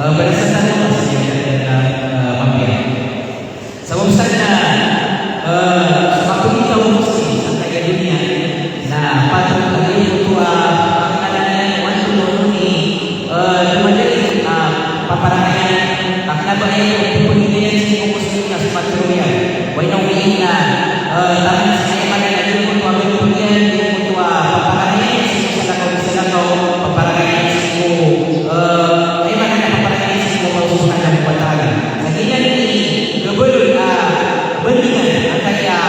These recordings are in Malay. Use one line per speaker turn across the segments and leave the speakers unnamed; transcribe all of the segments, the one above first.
berdasarkan Allah saja dan mampir. Sebab sana waktu kita mesti sampai ke dunia. Nah, patut lagi untuk pengenalan waktu ini menjadi paparangan akan baik pemilihan semua muslimnya sepatutnya. Wainawina tangan saya pada lagi untuk pemilihan untuk paparangan semua kau paparangan semua mana paparangan semua Allah Subhanahu wa taala. Jadi ini kebelun bandingan antara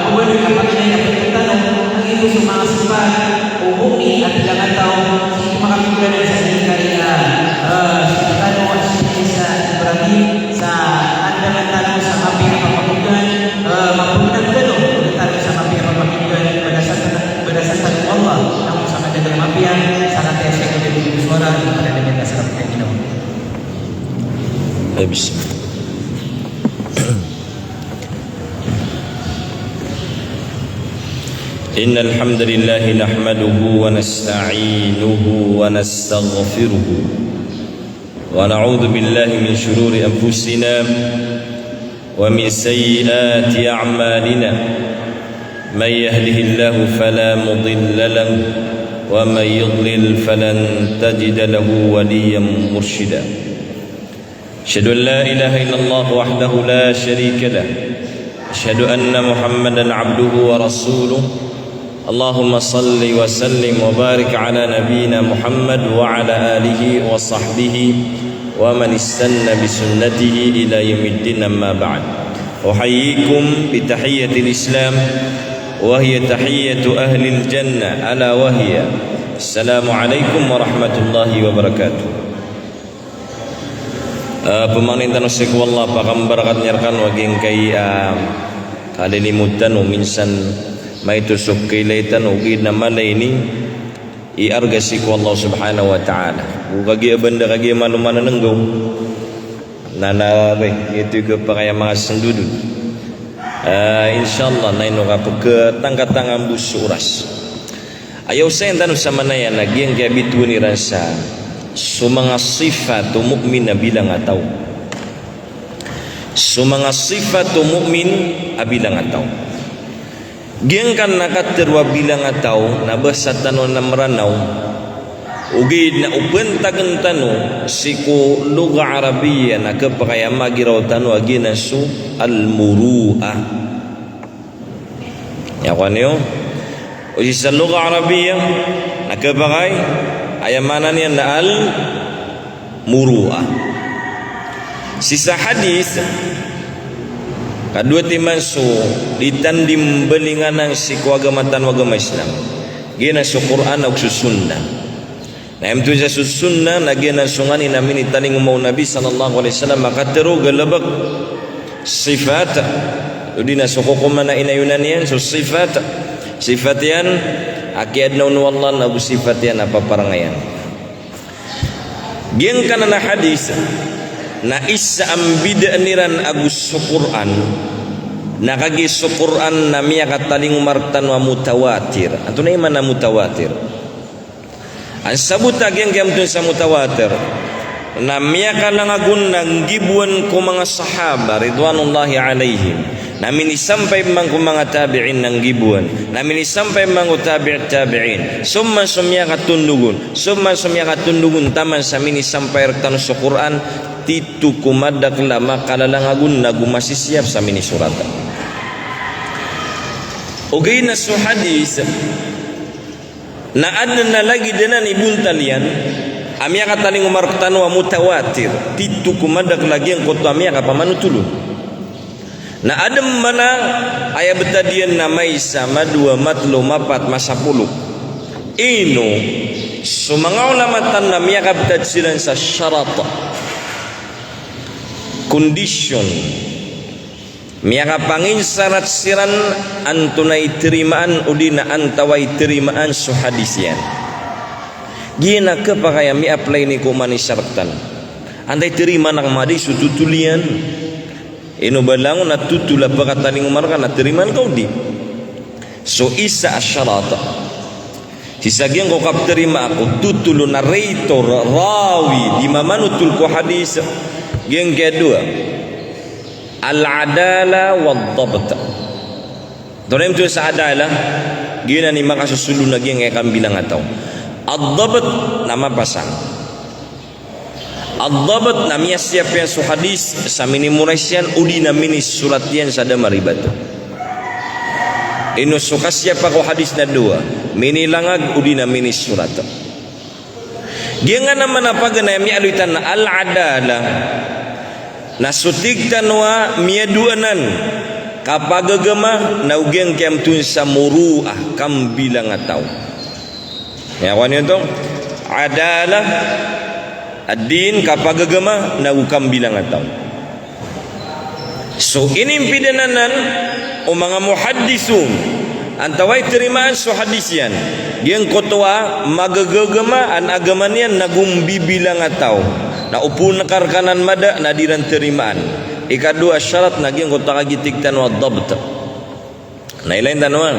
pembeli apabila yang berkaitan itu semua sebab umum ni jangan tahu cuma kami berada di sini karena kita doa bisa berarti sa anda tahu sama pihak pemerintahan mampukan betul tahu sama pihak pemerintahan berdasarkan Allah namun sama dengan pihak sangat esek dari suara pada dengan dasar pihak itu.
Habis. إن الحمد لله نحمده ونستعينه ونستغفره ونعوذ بالله من شرور أنفسنا ومن سيئات أعمالنا من يهده الله فلا مضل له ومن يضلل فلن تجد له وليا مرشدا أشهد أن لا إله إلا الله وحده لا شريك له أشهد أن محمدا عبده ورسوله اللهم صل وسلم وبارك على نبينا محمد وعلى آله وصحبه ومن استنى بسنته إلى يوم الدين أما بعد أحييكم بتحية الإسلام وهي تحية أهل الجنة ألا وهي السلام عليكم ورحمة الله وبركاته. Pemanitan usiku Allah pakam barakat nyarkan waging kay kalilimutan o minsan may tusok kilaitan o ginamalay ni iargasi ko Allah subhanahu wa ta'ala ukagi abanda kagi malumanan nenggaw nanare itu ke pakaya mga sendudun insyaallah na ino kapag tangkatangan busuras ayaw sa yung tanong sa manayan lagi ang gabitu ni rasa sumanga sifat o mu'min na bilang ataw sumanga sifat o mu'min a bilang ataw giang kan nakaterwa bilang ataw na basa tanon na maranaw ugid na upentagan tano siku luga Arabiya na kapakaya magiraw tano agina su al-muru'ah yakan yun uji sa luga Arabiya na kapakay ayamanan yan na al-muru'ah sisa hadis kadua timan su ditandim belingan ng si kuagamatan wagama Islam gina su Quran ug su sunnah na emtu sa su sunnah na gina sungani namin itaning umau Nabi sallallahu alaihi wasallam makatero galabak sifat udina su kukumana inayunan yan su sifat yan akiad na unwallah na sifat yan apa parangayan giang kanana hadis na isa ang bidaniran agus Quran nakagi Quran na miya kataling umartan wa mutawatir ato na iman na mutawatir ang sabut agyang gamtun sa mutawatir na miya kalangagun ng gibuan ko mga sahaba ridwanullahi alaihim namin isampay man ko mga tabi'in ng gibuan namin isampay man ko tabi'in summan sumya katundugun taman sa min isampay rektan sa Quran titu kumadak lama kalalangagun na gumasisiap sa mini surata ugay na su hadis na adna na lagi dinan ibun talian amya kataling umartan wa mutawatir titu kumadak lagi ang koto amya kapamanutulun na adam mana aya betadian na may sama dua matlo mapat masapuluk ino sumanga ulamatan na miya kabtad silan sa syarata condition miya kapangin syarat siran antunay terimaan udina antaway terimaan su hadis yan gina kapakaya mi apply ni kumani syaratan andai terima nang madi su tutulian ino balangon na tutula pakataning umar ka na terimaan kau di so isa asyarata Sisagian kau kap terima aku tutulu narrator rawi di mamanutul ku hadis. Yang kedua al-adala wad-dhabt. Donem tu sa-adalah gina ni maka susulu lagi yang akan bilang atau ad-dhabt nama pasang. Ad-dhabt namanya siapa yang su hadis samini murasian udi namini suratian sada maribatu. Ino suka siapa ko hadis na dua mini langag udina mini surat dia nga naman napagana mi aluitan na al-adala nasutigtan wa miaduanan kapagagama naugeng kem tun sa muruah kam bilang ataw ya wan yun tong adalah ad-din kapagagama naugam bilang ataw. So ini pidananan o mga muhaddisun antaway terimaan so hadisyan yang kotwa magagagama an agamanian nagumbi bilang ataw na upo na karkanan mada nadiran terimaan. Ikadua syarat naging kota kagitigtan wa dhabt na ilain tanwan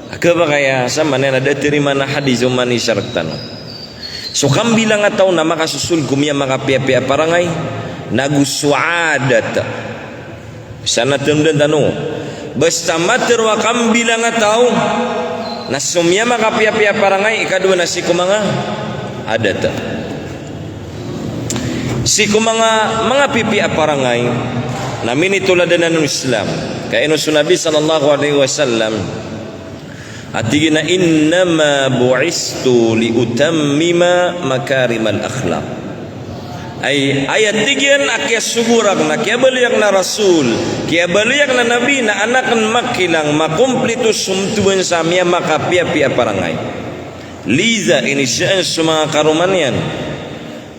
akaba kaya sama na ada terima na hadis o mani syarat tanwan. So kam bilang ataw na makasusul kumya makapia-pia parangay naguswadat sana temden tanu basta mater wa kam bilang ataw nasumya makapia-pia parangay ikadua nasi kumanga adat si kumanga mga pipia parangay namin ituladanan ng Islam kaya ino sunabi sallallahu alaihi wasallam atigina innama bu'istu liutammima makarimal akhlaq ay ayat tigian akia sugurak na kia baliak na rasul kia baliak na nabi na anakan makilang makumplito sumtuan sa miya makapia-pia parangay liza ini siyaan sa mga karumanyan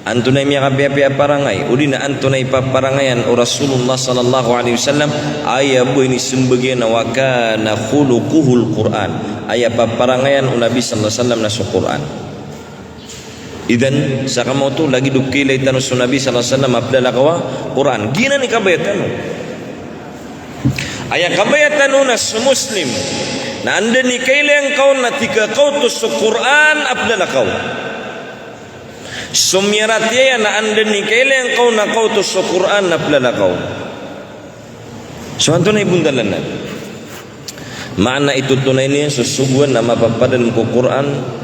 antunay miya kapia-pia parangay uli na antunay paparangayan o Rasulullah sallallahu alaihi wasallam aya po ini sumbagyan na waka na khulukuhul Quran aya paparangayan o Nabi sallallahu alaihi wasallam na sa Quran. Idan sa kamo tu lagi dukilay tanong sa Nabi sallallahu alaihi wasallam abdala kawa Quran gina ni kabayatan mo aya kabayatan mo na sa Muslim na anda ni kailang kau na tika kau tu sa Quran abdala kawa sumyaratya na anda ni kailang kau na kau tu sa Quran abdala kawa. So anto na ibundalan na maana ito tunay niya susubuan na mapapadan ko Quran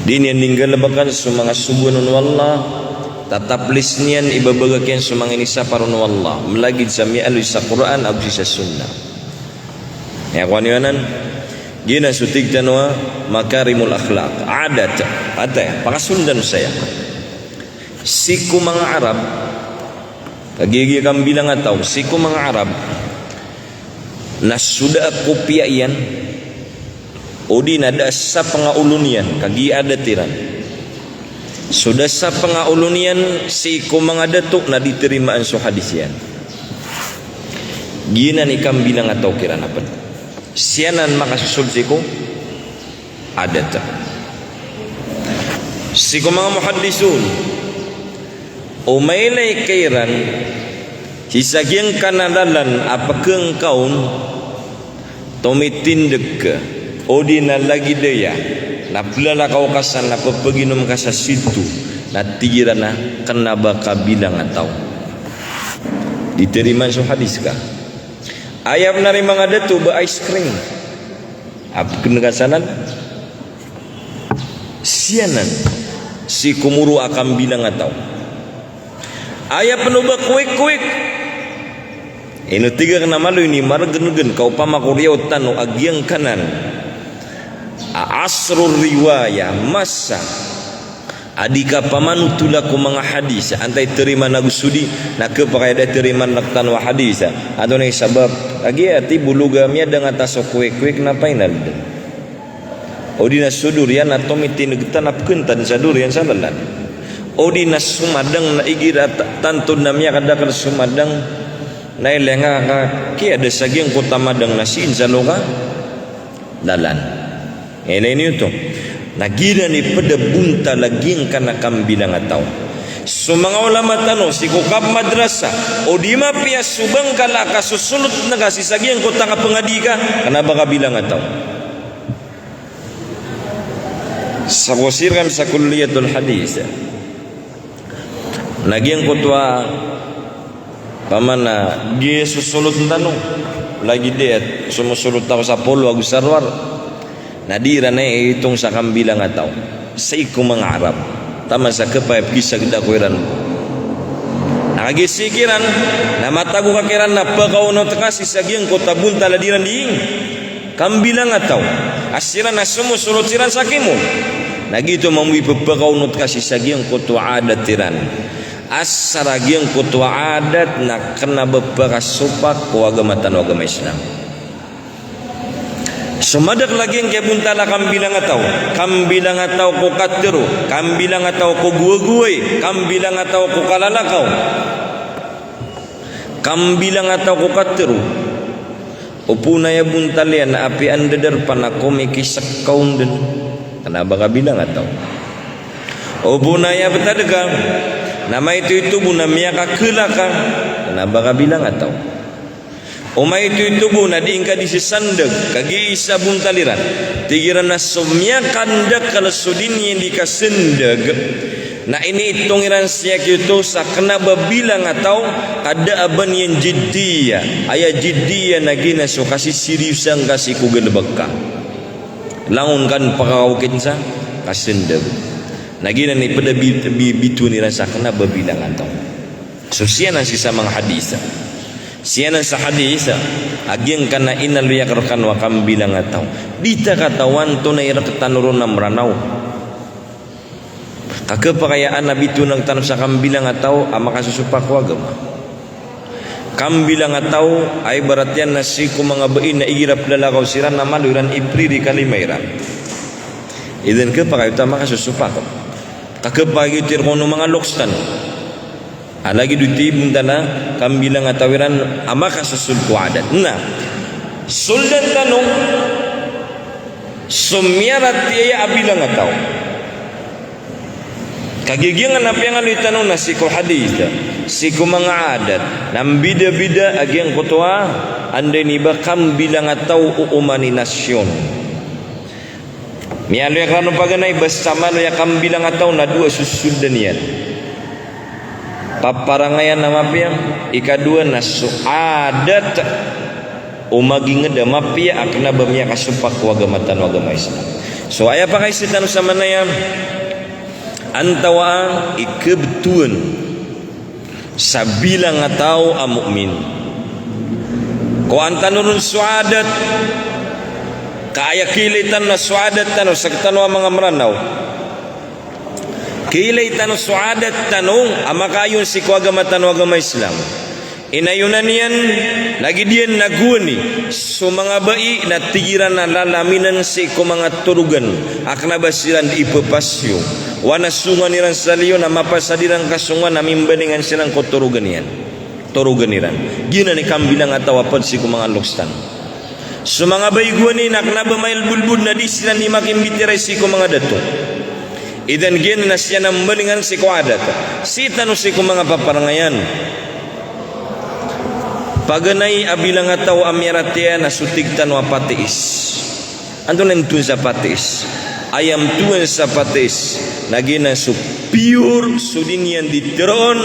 din yang ninggal lebakan sumanga subhanun wallah tatap lisnian ibabagakian sumang ini saparun wallah melagi sami alu sa Quran abdi sa sunnah ya kwanianan gina sutig tanwa makarimul akhlaq adat ate pakasundan saya siku mga Arab kagigi kam bilang ataw siku mga Arab na sudah kopiayan odi nada sa pangaulunian kagi ada tiran sudah sa pangaulunian si kumang adatuk na diterimaan so hadisyan gina ni kam bilang atau kiran apa sianan makasusul siku adat si kumang muhaddisun umailay kairan hisagyang kanadalan apakang kaun tumitindeg ka odi na lagi daya na pulala kau kasan na papaginom ka sa situ na tira na kena baka bilang ataw diterima so hadis ka ayam na rin mga dato ba ice cream apa kenagasanan sianan si kumuru akan bilang ataw ayam penuh ba kuik-kuik ino tiga kena malu ini margen-gen kau pamakuriautan o agyang kanan asrul riwayah masa adika pamanutula ko mga hadis antay terima nagusudi nakapakai ada terima naktan wa hadis atau ni sabab lagi ati buluga miya dengan taso kuik-kuik napainal odina sudurian atau mitinegtan apkentan sadurian salalan odina sumadang na igira tantun namya kadakan sumadang na ilenga ka ki ada saging kota madang nasin saloka dalan ini itu nagina ni pada bunta laging kana kambilang ataw so mga ulama tano si kukab madrasah o di mapia subang kala kasusulot na kasi sagiang kota nga pengadika kana baka bilang ataw Sawasir kami sa kulliyatul hadis. Nagiang kutwa pamana dia susulut tanong lagi dia sumusulut tao sa polo agus sarwar nadira na itong sa kambilang ataw sa ikong mga Arab tama sa kapayap kisag da kuiran nakagisikiran na matago kakiran na pagkaunot kasi sa giyang kotabun taladiran diing kambilang ataw asiran na sumusulut siran sa kimo nagito mamui pagkaunot kasi sa giyang kutwa adat tiran asaragyang kutwa adat na kena berperasupak ko agamatan agama Islam. Sumadak lagi yang kebuntala kambilang ataw ko katero, kambilang ataw ko guwe-guwe, kambilang ataw ko kalalakaw, kambilang ataw ko katero. Upuna ya buntalian na api anda derpan ako may kisak kaun din. Kenapa kabilang ataw? Upuna ya betadagang nama itu buna miyaka kelaka kenapa bilang atau oma itu buna diingka di sesandeg kagi isa buntaliran tigiran nasumya kandak kalau sudin yang dikasendeg nah ini hitungiran siak itu sakna babilang atau ada aban yang jiddiya ayah jiddiya nagina so kasih seriusan kasih kugel bekah langun kan pakaukin sa kasendeg Nagina ni pada bitu ni rasa kena berbilang atau. So sianan sisa mga hadisa. Sianan sa hadisa agyang kana inal yakarkan wa kam bilang atau. Dita katawan to na ira katanurun na meranaw. Kakapakayaan na bitu nang tanong sa kambilang atau ama kasusupak ko agama. Kambilang atau ay baratyan na siku mga bain na igirap lalakaw siran na maluran ipri di kalimairan. Idan kapakayuta makasusupak ko. Kakapagi tirkono mga lokstan alagi duti buntana kambilang atawiran ama kasusul ko adat na suldan tanong sumyarat tiya abilang ataw kagigingan api ang aluy tanong na siko hadith siko mga adat nang bida-bida agyang kutwa anday niba kambilang ataw uumani nasyon Mialo yang kanu paganay basta malo yang kambilang ataw na dua susundan yan. Paparangayan na mapia ikadua na suadat umaging da mapia akna bamya kasupak wagamatan wagama Islam. So aya pa kay sitan sa manayam antawa ikebtuan sa bilang ataw a mukmin. Ko antanurun suadat kaya kilitan na suadat tanong sa tanong mga maranaw kilitan na suadat tanong ama kayon si kuagamatan agama Islam inayunan yan lagi diyan naguni so mga bai na tigiran na lalaminan si ko mga turugan akna basiran ipapasyo wana sungan niran saliyo na mapasadiran kasungan na mimbaningan silang koturugan yan turugan niran gina ni kambilang ataw apad si ko mga lukstan so mga baiguan nak na bamail bulbul na di sila ni makin bitiray si ko mga dato idan gyan na siya na malingan si ko adat si tanong si ko mga paparangayan paganay abilang ataw amyaratia na sutigtan wa patiis anto nantun sa patiis ayam tuan sa patiis nagina so pure sudin yan ditiroon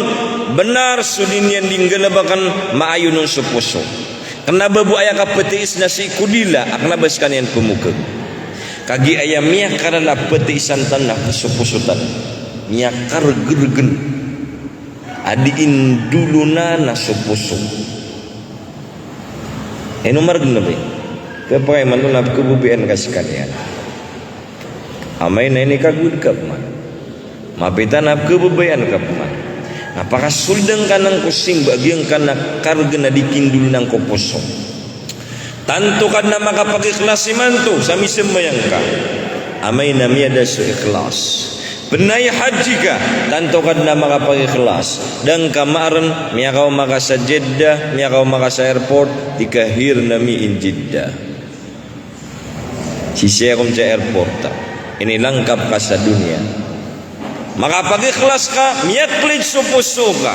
benar sudin yan dinggalabakan maayo nun sa puso kenapa bu ayah kapetiis na si kudila akna baskan yan pemukag kagi ayah miyak karena petiisan tanah kesupusutan miyak kargergen adiin duluna na supusu nomor genepi kepakai manunap kebubian kasekalian amai na ini kagud kapman mapitan ap kebubian kapman apakah suldang kanang kusing bagian kana karga na dikindul ng koposo tanto ka na makapag-ikhlas si manto sami sembayang ka amay na miyada su ikhlas benay haji ka tanto ka na makapag-ikhlas dan kamaran miyakaw maka sa Jeddah miyakaw maka sa airport dikahir nami in Jeddah sisiyakom sa airport ini lengkap ka sa dunia makapag-ikhlas ka, miyaklit supuso ka.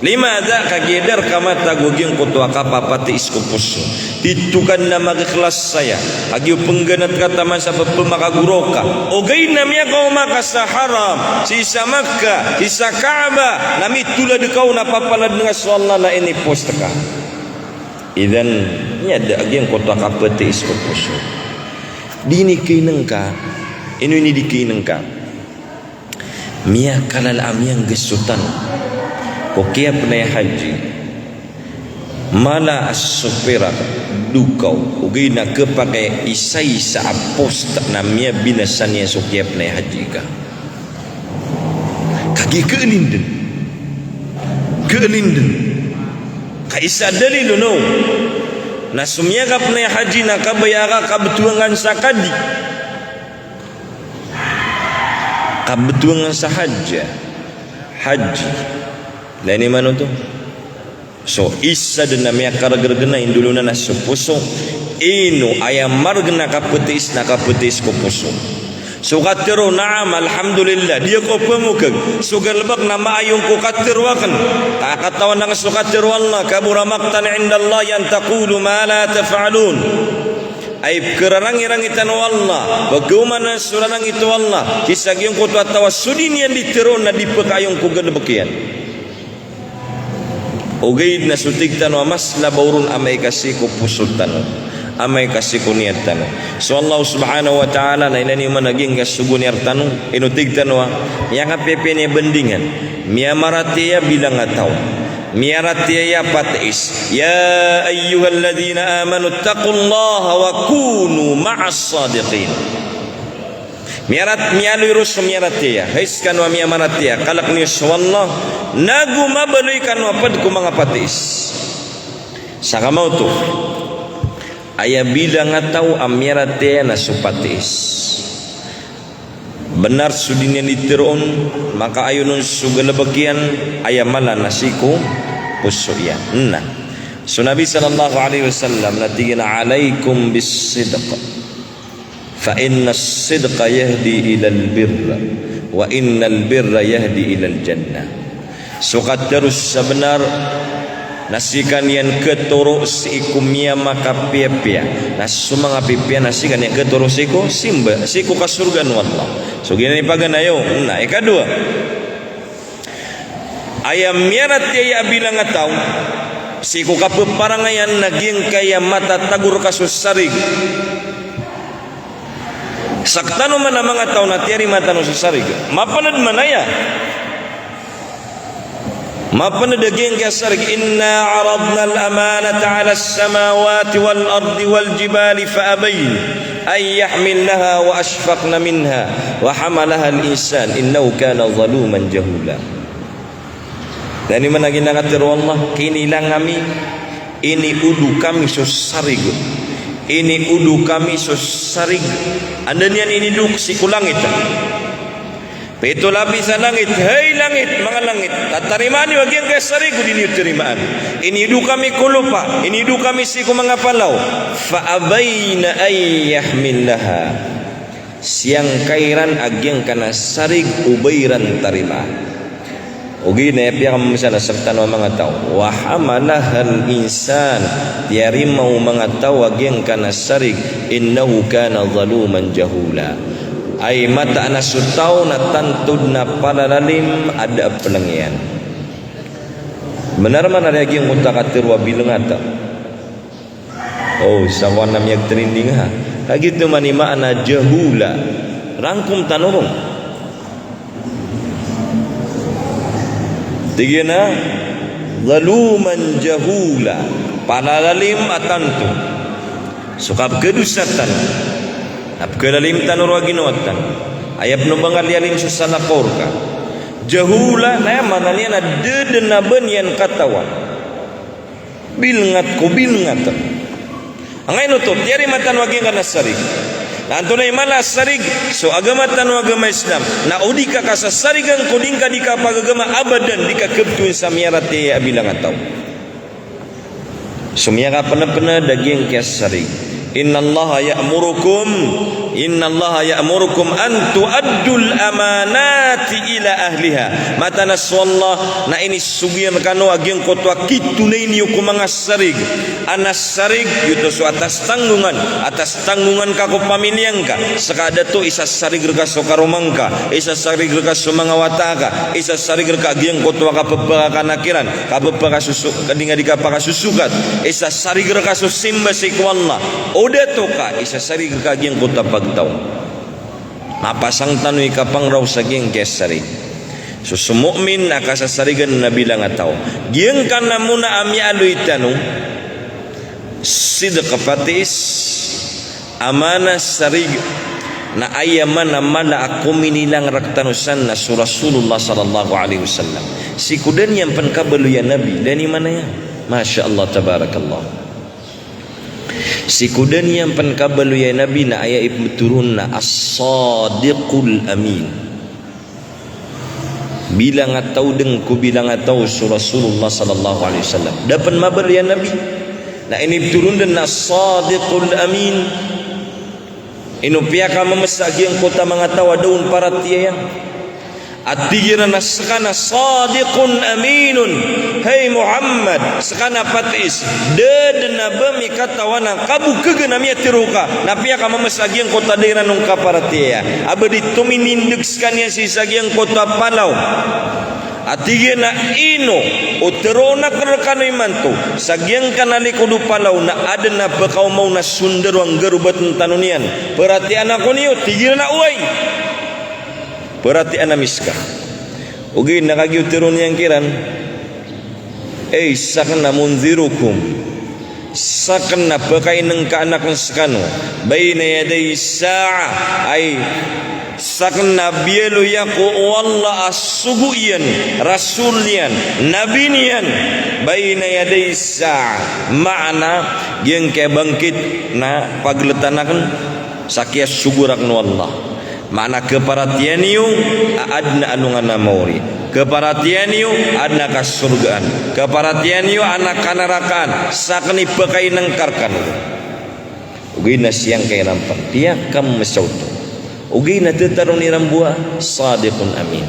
Limadha kagedar kamata guging kutua kapapati iskupuso. Titukan na magkilas saya. Agi pengganat kata masa pemakaguroka. Ogay namya kau maka sa haram. Sisa Makkah, sisa Kaabah. Nami tulad kau napapalad nga swalla na ini postaka. Idan niya ada agi ang kutua kapati iskupuso. Dini kinengka. Inu ini dikinengka. Mia kalal amyang gesutan. Kokia pernah haji mala as-supira dukau ugi nak kepakai isai sa apos tak namanya binasannya sokia pernah haji ka kaki keelinden kaisa dalil no nasumnya ka pernah haji nak bayara ka betuangan sakadi ka betuangan sahaja haji lain mana tu? So isa dan namanya karagergena induluna na supuso inu ayam margna kapetis na kapetis ko puso. So katero naam alhamdulillah dia ko pemukag so galbak nama ayong ko katerwakan kakatawan nang so katero Allah kabura maqtan indallah yan taqulu ma la taf'alun ay kerarang-irangitan Allah bagaimana surarang itu Allah kisah yung ko tawassudin yan ditero na dipekayong ko galbakian Ugaid na sutigtan wa mas labaurun amay kasi ko pusultan amay kasi ko niyatan. So Allah subhanahu wa ta'ala na ilani man naging kasugo niyartan inutigtan wa yang pepe ni bendingan miya maratiya bilang ataw miya ratiya patis ya ayyuhalladzina amanu taqullaha wa kunu ma'as sadiqin miyarat miyalurus miyaratia haiskan wa miyamaratia kalak ni wallah nagu mabalikan wa pad ku mga patis saka mau tu aya bilang atau amiyaratia na supatis benar sudinya ditiron maka ayunun sugalabakian aya mala nasiku pusuya nah so Nabi sallallahu alaihi wasallam natigina alaikum bis sidq fa inna as-sidqa yahdi ila al-birra wa inna al-birra yahdi ila al-jannah sukat terus sebenar nasikan yang ketoro siku mia maka pia nasu mga pipia nasikan yang ketoro siku simba siku ka surga wallah so gini pagan ayo nah ikadua ayam miarat ya bilang ataw siku ka peparangayan naging kaya mata tagur kasus sarig saktano mana mga tao na tiyari matano sa sarig mapanad manaya mapanad aging kaya sarig inna aradna al-amanata ala as-samawati wal-ardi wal-jibali fa-abayn ay yahmilnaha wa ashfaqna minha wa hamalaha al-insan innahu kana zaluman jahula dan ini managin nakatir wallah kinilang kami ini udu kami sa sarig ini udu kami sarig anda niyan ini duk si kulangit Pito labi sa langit, hey langit, mga langit, tatarimani wag yang kaya sarig din yung tirimaan. Inidu kami kulupa, inidu kami si mga palaw. Faabayna ay yahmillaha. Siyang kairan agyang kana sarig ubayran tarima. Ugi na yapiya kami misala sabtan wa mga tao. Wahamalahal insan, tiyari mau mga tao agyang kana sarig, innahu kana zaluman jahula. Ay mata na sutaw na tantud na palalalim ada pelengian. Benar man ada yang mutakatir wa bilang ata. Oh, sawan nam yang trending ha. Kagit mani makna jahula. Rangkum tanurung. Tigina zaluman jahula. Palalalim atantu. Sukab kedusatan. Apkalalim tanur wa ginuatan ayap no bangalialim susalakor ka jahula na manalian na dedena benyan katawan bilngat ko bilngat angay no to tiari matan wagi kana sarig nanto na imala sarig so agama tan agama Islam na udi ka sa sarigang kuding ka di ka pagagama abadan di ka kebtuin sa miarate bilang ataw sumiyaka pana daging kaya sarig Innallaha ya'murukum an tu'addul amanati ila ahliha. Mata naswallah na ini sugian kanu agian kotwa kitu na ini hukum mangasarig. Anasarig yuto su atas tanggungan kako pamiliangka. Sekada tu isa sarig reka sokaromangka, isa sarig reka somangawataka, isa sarig reka agian kotwa kapepaka kanakiran, kapepaka susuk kadinga dikapaka susukat, isa sarig reka simba sikwallah. Oda toka isa sarig reka agian kota pagtaw. Mapasang tanui kapang raw saging kesari. So mukmin nakasasarigan na bilang ataw. Giyang ka na muna ami aloy tanong. Sidq patis amana sarig na ayaman na mala ako minilang raktanusan na su Rasulullah sallallahu alaihi wasallam. Si kudan yang pankabaluyan Nabi dani mana ya? Masya Allah tabarakallah. Si kudan yang pankabaluyan Nabi na ayat ibn turun na as-sadiqul amin. Bilang atau dengku bilang atau su Rasulullah sallallahu alaihi wasallam. Dapat mabar ya Nabi. Nah ini turun dan as-sadiqul amin. Inu piyaka memesagi yang kota mengatawa daun para tiayang. Atigira na sekana sadiqun aminun. Hai Muhammad, sekana patis dedena bami katawana kabu kegenamia tiruka. Na piyaka memesagi yang kota daerah nungka para tiaya. Abadi tuminindek sekania si sagi yang kota Palau. Atigena ino uterona kerekano imanto sagyang kanali kudu Palau na ada na bekau mau na sunderwang gerubat tanunian perhatian aku niyo tigina uai perhatian miska ugi nakagi uteron yang kiran sakna munzirukum sakna bekai nang ka anak sekano baina yaday sa'a ay sakna bielu yaku wallah asuguian rasulian nabinian baina yaday sa' makna yang kaya bangkit na pagletanakan sakia sugurak wallah makna keparatian yu adna anungan namori keparatian yu adna kasurgaan keparatian yu anak kanarakan sakni bekai nangkarkan ugina siang kaya rampang tiak kam mesautu ugi na tetarong ni rambua sadiqun amin.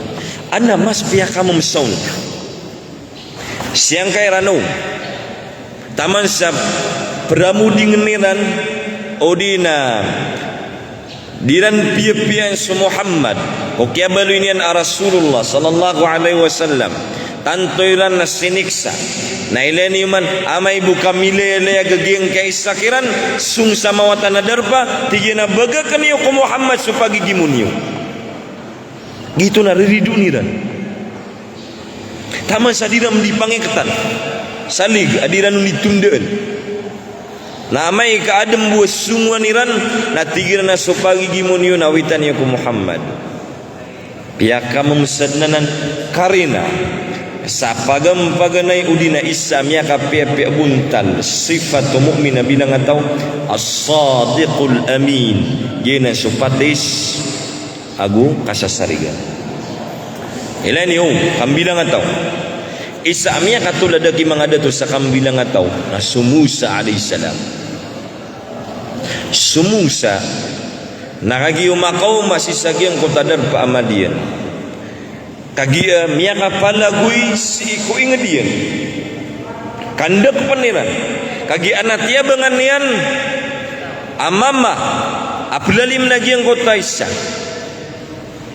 Ana mas pihak kamu mesaun. Siang kay rano. Taman sa pramudi ngeniran odina diran pia-pia su Muhammad. Okia balu inian Rasulullah sallallahu alaihi wasallam. Tantoilan na siniksa. Na ilani man amay buka milele gaging kay sakiran sung samawatan nadarpa tigina baga kaniyo ko Muhammad supagi gimunyo. Gitu na riridu niran. Taman sadiram dipangeketan. Salig adiran ditundaan. Na amay kaadem buas sungwan niran na tigina na supagi gimunyo nawitan yo ko Muhammad. Piyaka memesadnanan karina sapagam paganay udina isa miya kapia-pia buntal sifat mu'mina bilang atau as-sadiqul amin gina supatis agu kasasarigan ilan yung kambilang atau isa miya katuladaki mga dato sa kambilang atau na sumusa alaihissalam sumusa nakagiyumakaw masisagyang kutadar pa amadian kagia miya kapalagui si iku ingedian kandak peniran kagi anatia banganian amama apulalim nagiang kota isa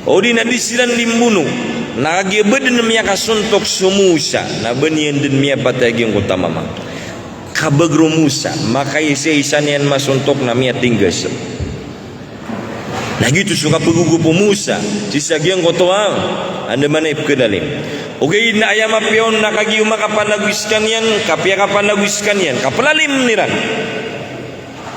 odi nadisilan limbunu nagi beden miya kasuntok sumusa na benian den miya patagiang kota mama kabagro Musa maka isi isanian masuntok na miya tinggas nah gitu suka pegugu Musa sisagiang kotoa anda mana ipkedalim okay na ayam apion nakagi umakapanaguiskan yan kapia kapanaguiskan yan kapalalim niran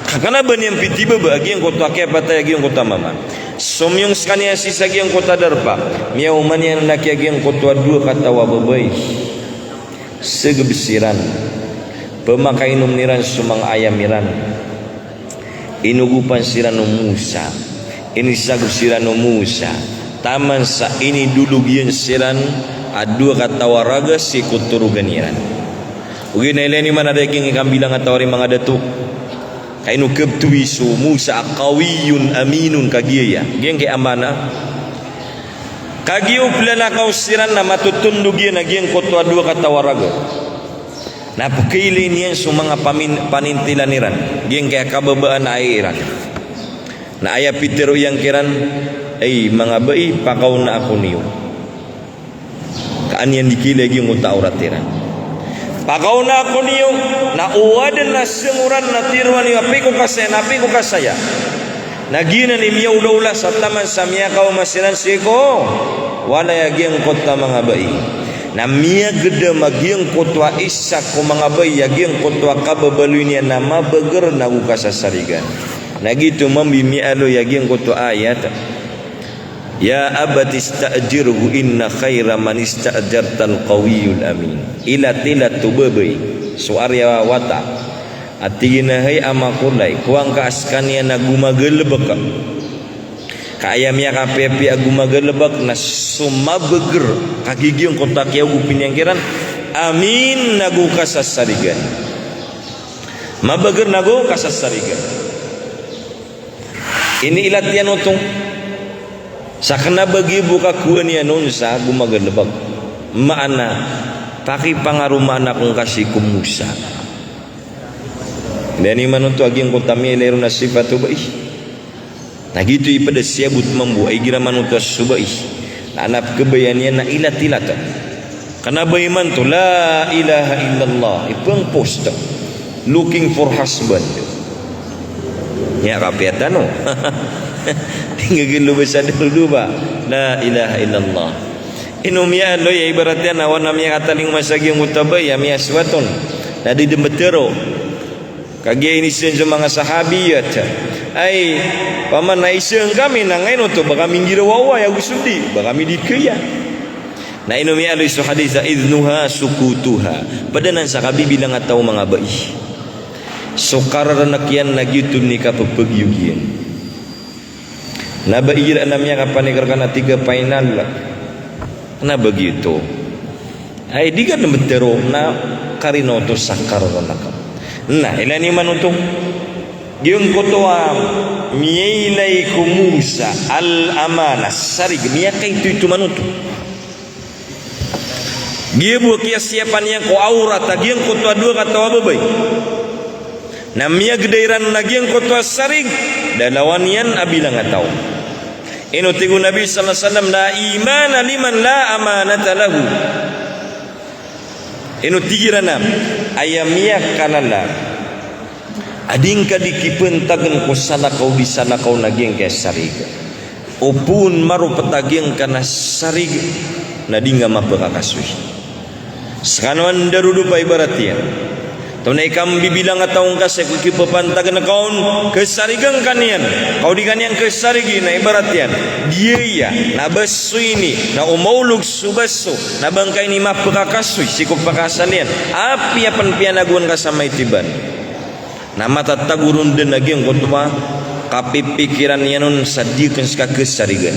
kakana ban yang pitiba bagi yang kota kaya patay agi yang kota mama somyong skania sisagi yang kota darpa miyaw man yan nakiagi yang kota dua kata wababay segebesiran pemakainom niran sumang ayam niran inugupan sirano Musa ini sagu sirano Musa taman sa ini dulu gian siran adua kata waraga si kuturu ganiran ugi na ilani mana daging ikan bilang atau ri mga datu kainu kebtuisu Musa qawiyun aminun kagia ya geng ke amana kagiu plana kausiran nama tutundu gia na geng kotwa dua kata waraga na pukili niyan sumanga panintilaniran geng ke kababaan airan na aya pitero yang kiran mga bai pakaw na ako niyo kaan yan dikila geng uta uratiran pakaw na ako niyo na uwadan na senguran na tirwan niyo api ko kasaya nagina ni miya ula sa taman sa miya kau masiran siko wala yagyang kota mga bai na miya gede magyang kotwa isa ko mga bai yagyang kotwa kababalu niya na mabagar na ukasasarigan na gitu mambi miya alo yagyang kotwa ayat ya abati ista'jirhu inna khaira man ista'jartal qawiyul amin ila tilatu babai suarya wata atigina hay amakulay kuang kaaskanya na gumagelebek kaayamnya kapepi agumagelebek na sumabeger kagigyong kontak yaw gupinangkiran amin nagu kasasarigan mabeger nagu kasasarigan ini ilatian utong sakna bagi buka kuan ya nunsa gumagelebek maana paki pangarumana kung kasih kumusa dan iman untuk agi yang kota mieleru nasifat tubai. Nah gitu ipada siabut mambu aigira manutua subai. Anak kebayanian na ilat-ilat. Karena beriman tu la ilaha illallah. Ipang post looking for husband. Ya kapiatan no. Tinggal gilu besar dulu ba. La ilaha illallah. Inumia lo ya ibaratnya nawan namanya kataling masagi yang utabay ya miaswaton. Nadi dembetero. Kagia ini sen mga sahabiyat ay paman naiseng kami nangain untuk baka minggir wawa ya gusudi baka midikaya na inumi alai su hadis idnuha sukutuha padanan sakabi bilang atau mga bai sukar nakian nagyutun ni kapapagyugian na bair anamnya kapan ikarkan tiga final na begitu ay di kan betero na karinoto sakar nakap nah ilani manutung yung kutuwa miyailay kumusa al-amana sarig miya kay itu manutung dia buat siapan yang ko aurat yang kutuwa dua kata wababay na miya gedairan lagi yang kutuwa sarig dalawan yan abilang ataw inutingu Nabi sallallahu alaihi wasallam la imana liman la amanata lahu inutigiranam ayamia kanala ading ka dikipentagan ko salakaw di salakaw naging kay sarig upun maru petaging kana sarig na di nga mapakakasuy sakanuan darudu pa ibaratyan tunay kam bibilang ataong kasi kipapantagan na kaon kesarigang kanian kau di kanian kesarigi na ibaratyan dia na basoy ni na umaulog subaso na bangkay ni mapakakasoy sikop pakasalian api apan pianaguan kasama itiban na matatagurun din naging kutwa kapipikiran yanon sadikan sa kesarigan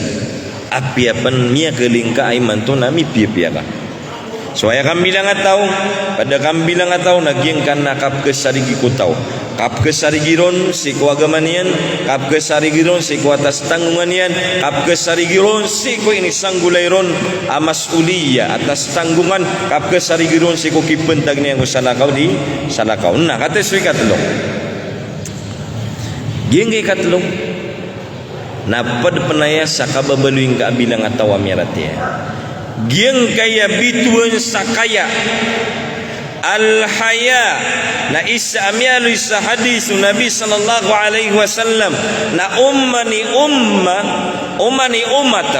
api apan miya kelingka ay manto nami piya-piya so ay kambilang ataw pada kambilang ataw naging kana kap kesarigi kutaw kap kesarigiron si kuagaman yan kap kesarigiron si kuatas tanggungan yan kap kesarigiron si ku ini sanggulayron amas uliya atas tanggungan kap kesarigiron si ku kipentag niya ko salakaw di salakaw na katesoy katlong gingay katlong napad panaya sa kababaluing kaabilang ataw amiratya giang kaya bituan sakaya al-haya na isa amialu isa hadis Nabi sallallahu alaihi wasallam na ummani umat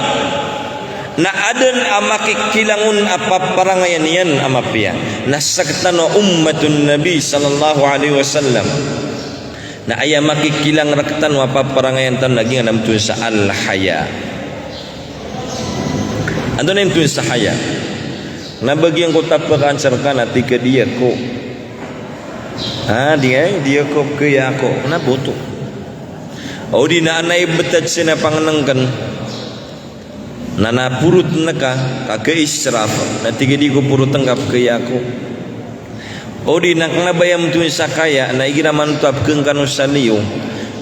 na adan amakikilangun apa parangayan yan amapia na saktan ummatun Nabi sallallahu alaihi wasallam na aya makikilang raktan apa parangayan tan naging anam tun sa al-haya ando na yung sahaya na bagian ko tapakancarkan at tika dia ko dia ko kaya ko na boto o di na anay betad sina panganangkan na napurut na ka kaka israf na tiga di ko puro tanggap kaya ko Odi nak na bayam tu sakaya na igira man tu apkeung kanu saliu.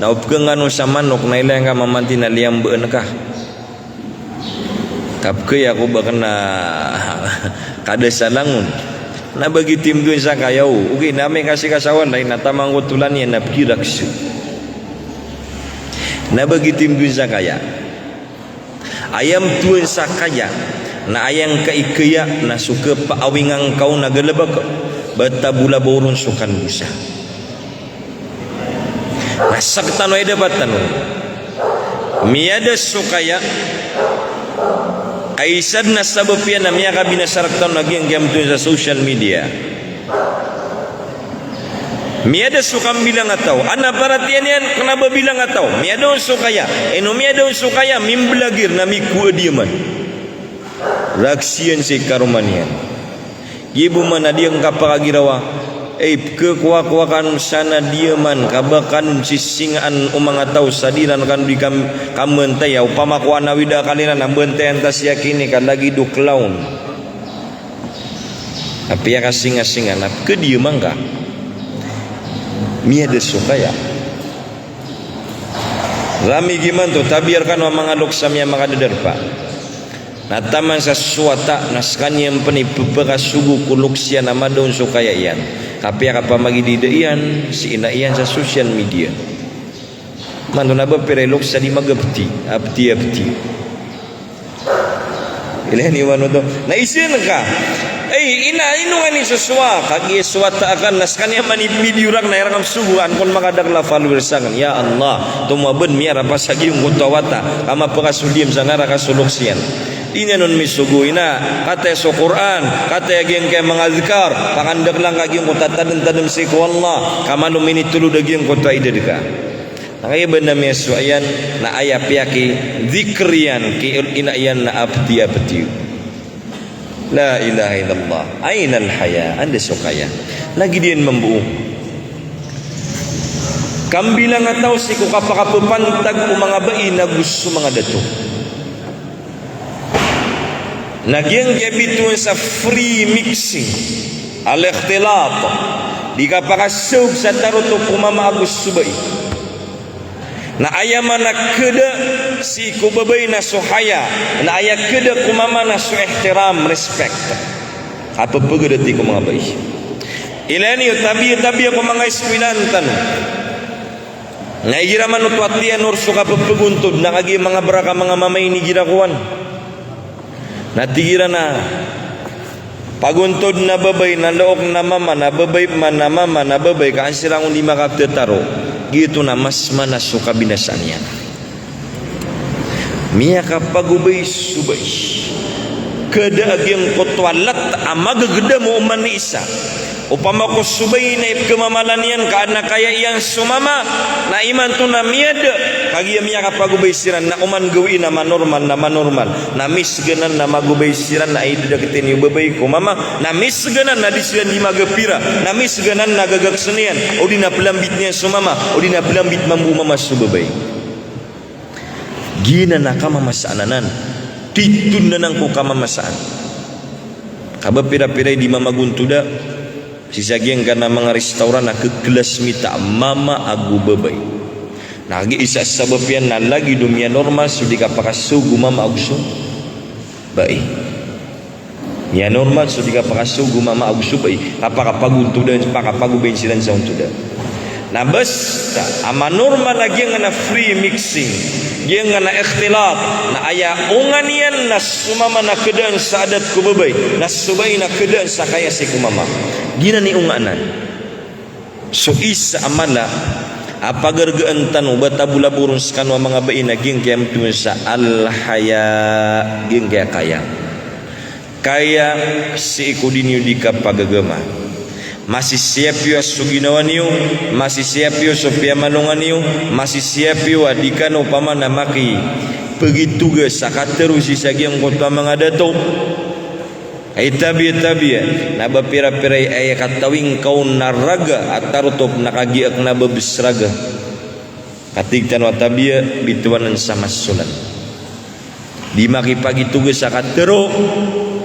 Na apkeung kanu samanok na ilang ka mamanti na liam beun kah. Kapke aku bakna kada salangun. Na bagi tim tu sakaya ugi name kasih kasawan lain na tamang utulan ya na piraksu. Na bagi tim tu sakaya. Ayam tu sakaya na ayang kaikaya na suka paawingang kau na gelebak batabula borun sukan busa na saktan ay dapatan miada sukaya ay sad na sabapya na miya ka binasaratan lagi ang game sa social media miada sukam bilang ataw ana paratian yan kenapa bilang ataw miada sukaya eno miada sukaya mimblagir na miku diaman raksian si karumanian ibu mana dia kapagirawa kekuwa kan sana dia man kabakan sisingan umang ataw sadiran kan di kamantay upama ko anawida kalina nambentayan tas yakini kan lagi duklaun tapi ya kasinga-singa ke dia mangga mia de sukaya rami gimana tu tabiarkan mamang alok samya makadederpa nataman sa suwata naskanya yang peni bebekas sugu kuluksia nama daun sukaya iyan tapi apa magi di iyan si ina iyan sa social media manto na ba perelok sa di magapti apti ilahan iwan to na isin ka ina inungan ni suswa kagi suwata akan naskanya mani video rak na irakam suguan kon makadagla followers akan ya Allah tumaben miara pasagi yung kutawata kama pakasulim sa nara kasuluksian ini non misugu ina kata so Quran kata yang kay mangazkar pakandak lang kaging kutatadan si ko Allah kamano minitulu daging kota idedka nakay benda mesu ayan na ayap yaki zikrian ki ina ayan na abdi la ilaha illallah ainal haya anda sukaya lagi dia membuo kambilang ataw si ko kapakapupantag o mga bai na gusto mga dato nagyang gabituan sa free mixing al-ikhtilat di kapakasog sa taruto pumamaagos subay na ayaman na kada si kubabay na suhaya na aya kada kumama na su ihtiram respect kapapagdati ko mga bay ilan yung tabi ako mga eskwinantan na igiraman utwatian or su kapapaguntod na kagi mga baraka mga mamay ni girakuan natigira na paguntod na babay na look na mama na babay man na mama na babay kaasirang hindi makaptetaro gitu na mas manas so kabinasan yan miya kapagubay subay kada agyang kotwalat amagagda mo uman ni isa upama ko subay na ipkamamalan yan kaana kaya iyang sumama na iman to na miyada kagya miya kapagubay siran na uman gawin na manormal na misganan na magubay siran na idadakitin yung babay ko mama na misganan na disiyan di magapira na misganan na gagagsanian o di na pelambit niya sumama o di na pelambit mamumama subabay gina na kamamasaanan titun na nang ko kamamasaan kabapira-piray di mamaguntuda sisagyan ka na mga restauran na kegelas mita mama agu babay nagi isa sabab yan na lagi dumia normal sudi ka pakasugu mama agu so bay ya normal sudi ka pakasugu mama agu so bay kapakapaguntudan pakapagubayin silan sa untuda na basta ama normal lagi nga na free mixing yang nga na ikhtilat na aya ungan yan na sumama na kedaan sa adat kubabay na subay na kedaan sa kaya si kumama gina ni unganan so isa amala apagargaan tanu batabula burun sekanwa mga bai na ging kaya mtuun sa al-haya ging kaya si ikudin yu di kapagagama masih siap yo suginawan yo masih siap yo sopia malungan yo masih siap yo adikan upama namaki begitu ge sakateru sisagi ang kota mga dato ay tabi na bapira-piray ay katawing kau naraga at tarutop nakagiak na babisraga katigtan wa tabiya bituanan sa masulan di makipagitugas sakateru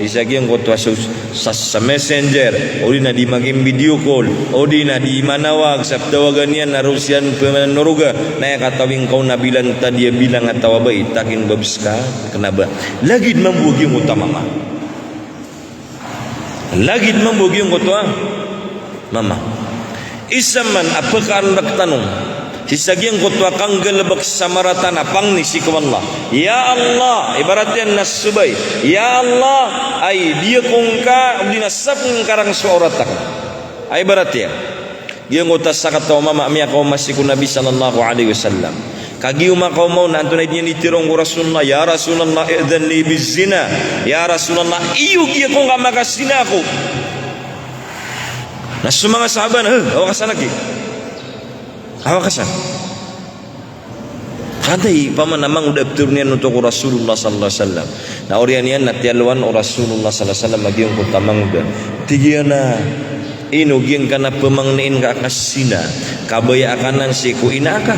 isagian ko to sa messenger o di na di maging video call o di na di manawag sa tawagan niya na Rusian penaruga na katawing kau nabilan ta dia bilang atawa ba itakin babs ka kenapa lagid mambugi yung utama mama lagid mambugi yung utama mama isaman apakah anda tanong sisagian ko to kang galabak samaratan apang ni si Allah ya Allah ibaratnya nasubay ya Allah ay dia kong ka dinasap ng karang suoratak ay ibaratnya dia ngutas sakat to mama miya ko masiku Nabi sallallahu alaihi wasallam kagi umakaw mo na antunay niya nitirong ko Rasulullah ya Rasulullah i'dhan li bizina ya Rasulullah iyo giya kong kamakasina ako na mga sahabat awakasan lagi awakasan kadai paman namang udah turunian untuk Rasulullah sallallahu alaihi wasallam na orianian natialwan Rasulullah sallallahu alaihi wasallam magiung kutamang udah tigiana inugian kana pemangnein ka kasina kabaya akanan si ku inaka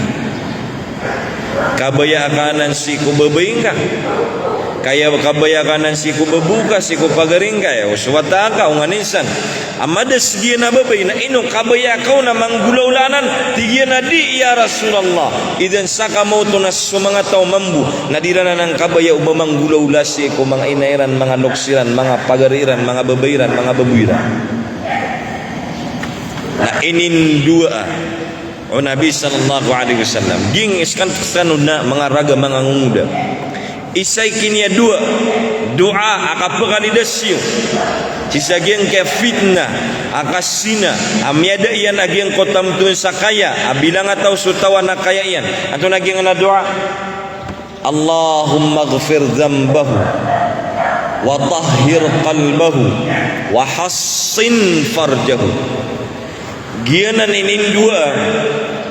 kabaya akanan si ku bebeing ka kaya kabaya akanan si ku bebuka si ku pagaring ka ya uswata ka unganisan amada segiana babay na ino kabaya kau na manggulaulanan tigiana di ya Rasulullah idan saka mau to na sumanga tao mambu nadirana ng kabaya umamanggulaulasi ko mga inairan mga loksiran mga pagariran mga babayran mga babuiran na inin dua o Nabi sallallahu alaihi wasallam ging iskan na mga raga mga nguda isay kinya dua doa akapakalidasyo sisagian ke fitnah akasina amiada iyan agian kotam tun sakaya abilang atau sutawa nakaya iyan atau nagian na doa Allahumma ghfir dhanbahu wa tahhir qalbahu wa hassin farjahu gianan inin dua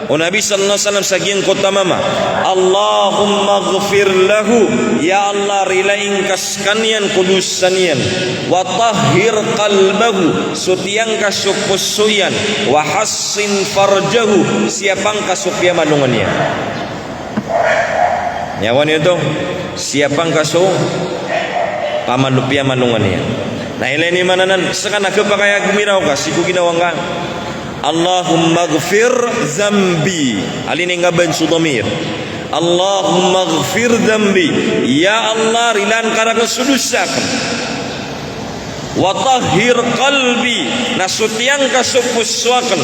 o Nabi sallallahu alaihi wasallam sagian kota mama Allahumma ghfir lahu ya Allah rilaing kaskanian kudusanian wa tahhir qalbahu sutiang kasupusuyan wa hassin farjahu siapang kasupya manungannya nyawan itu siapang kasu pamanupya manungannya nah ileni mananan sekana kepakaya gumiraw ka siku ginawang ka Allahumma ghfir zambi alini ngaban sudamir Allahumma ghfir zambi ya Allah rilan karang sudusak wa tahhir qalbi nasutiang kasupuswakan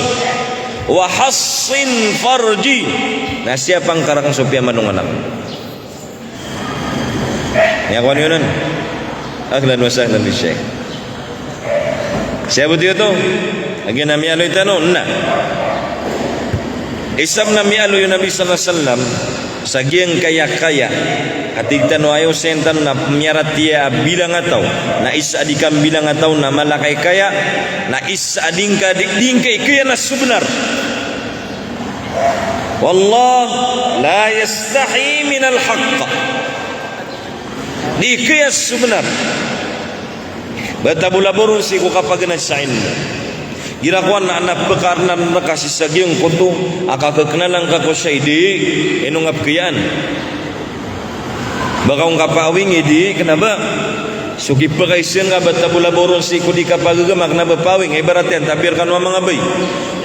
wa hassin farji na siapang karang supya manunganak ya kawan yunan ahlan wa sahlan bi syekh siapa dia tu lagi nami alo itano na isam nami alo yung Nabi sallallahu alaihi wasallam sagiang kaya-kaya katigtan ayo sentan na miarat dia bilang atau na isa adikam bilang atau na malakay kaya na isa adingka dingkay kaya na sebenar wallah la yastahi min al-haqq di kaya sebenar batabulaburun si kukapaganan sa inyo girakuan na anak bekarna nakasih sagiang koto akakaknalang kako syahidi enungap kian bakaung kapawing idi kenapa suki pakaisian nga batabulaburun si kudi kapagaga kenapa pawing ibaratnya tabirkan wa mga bay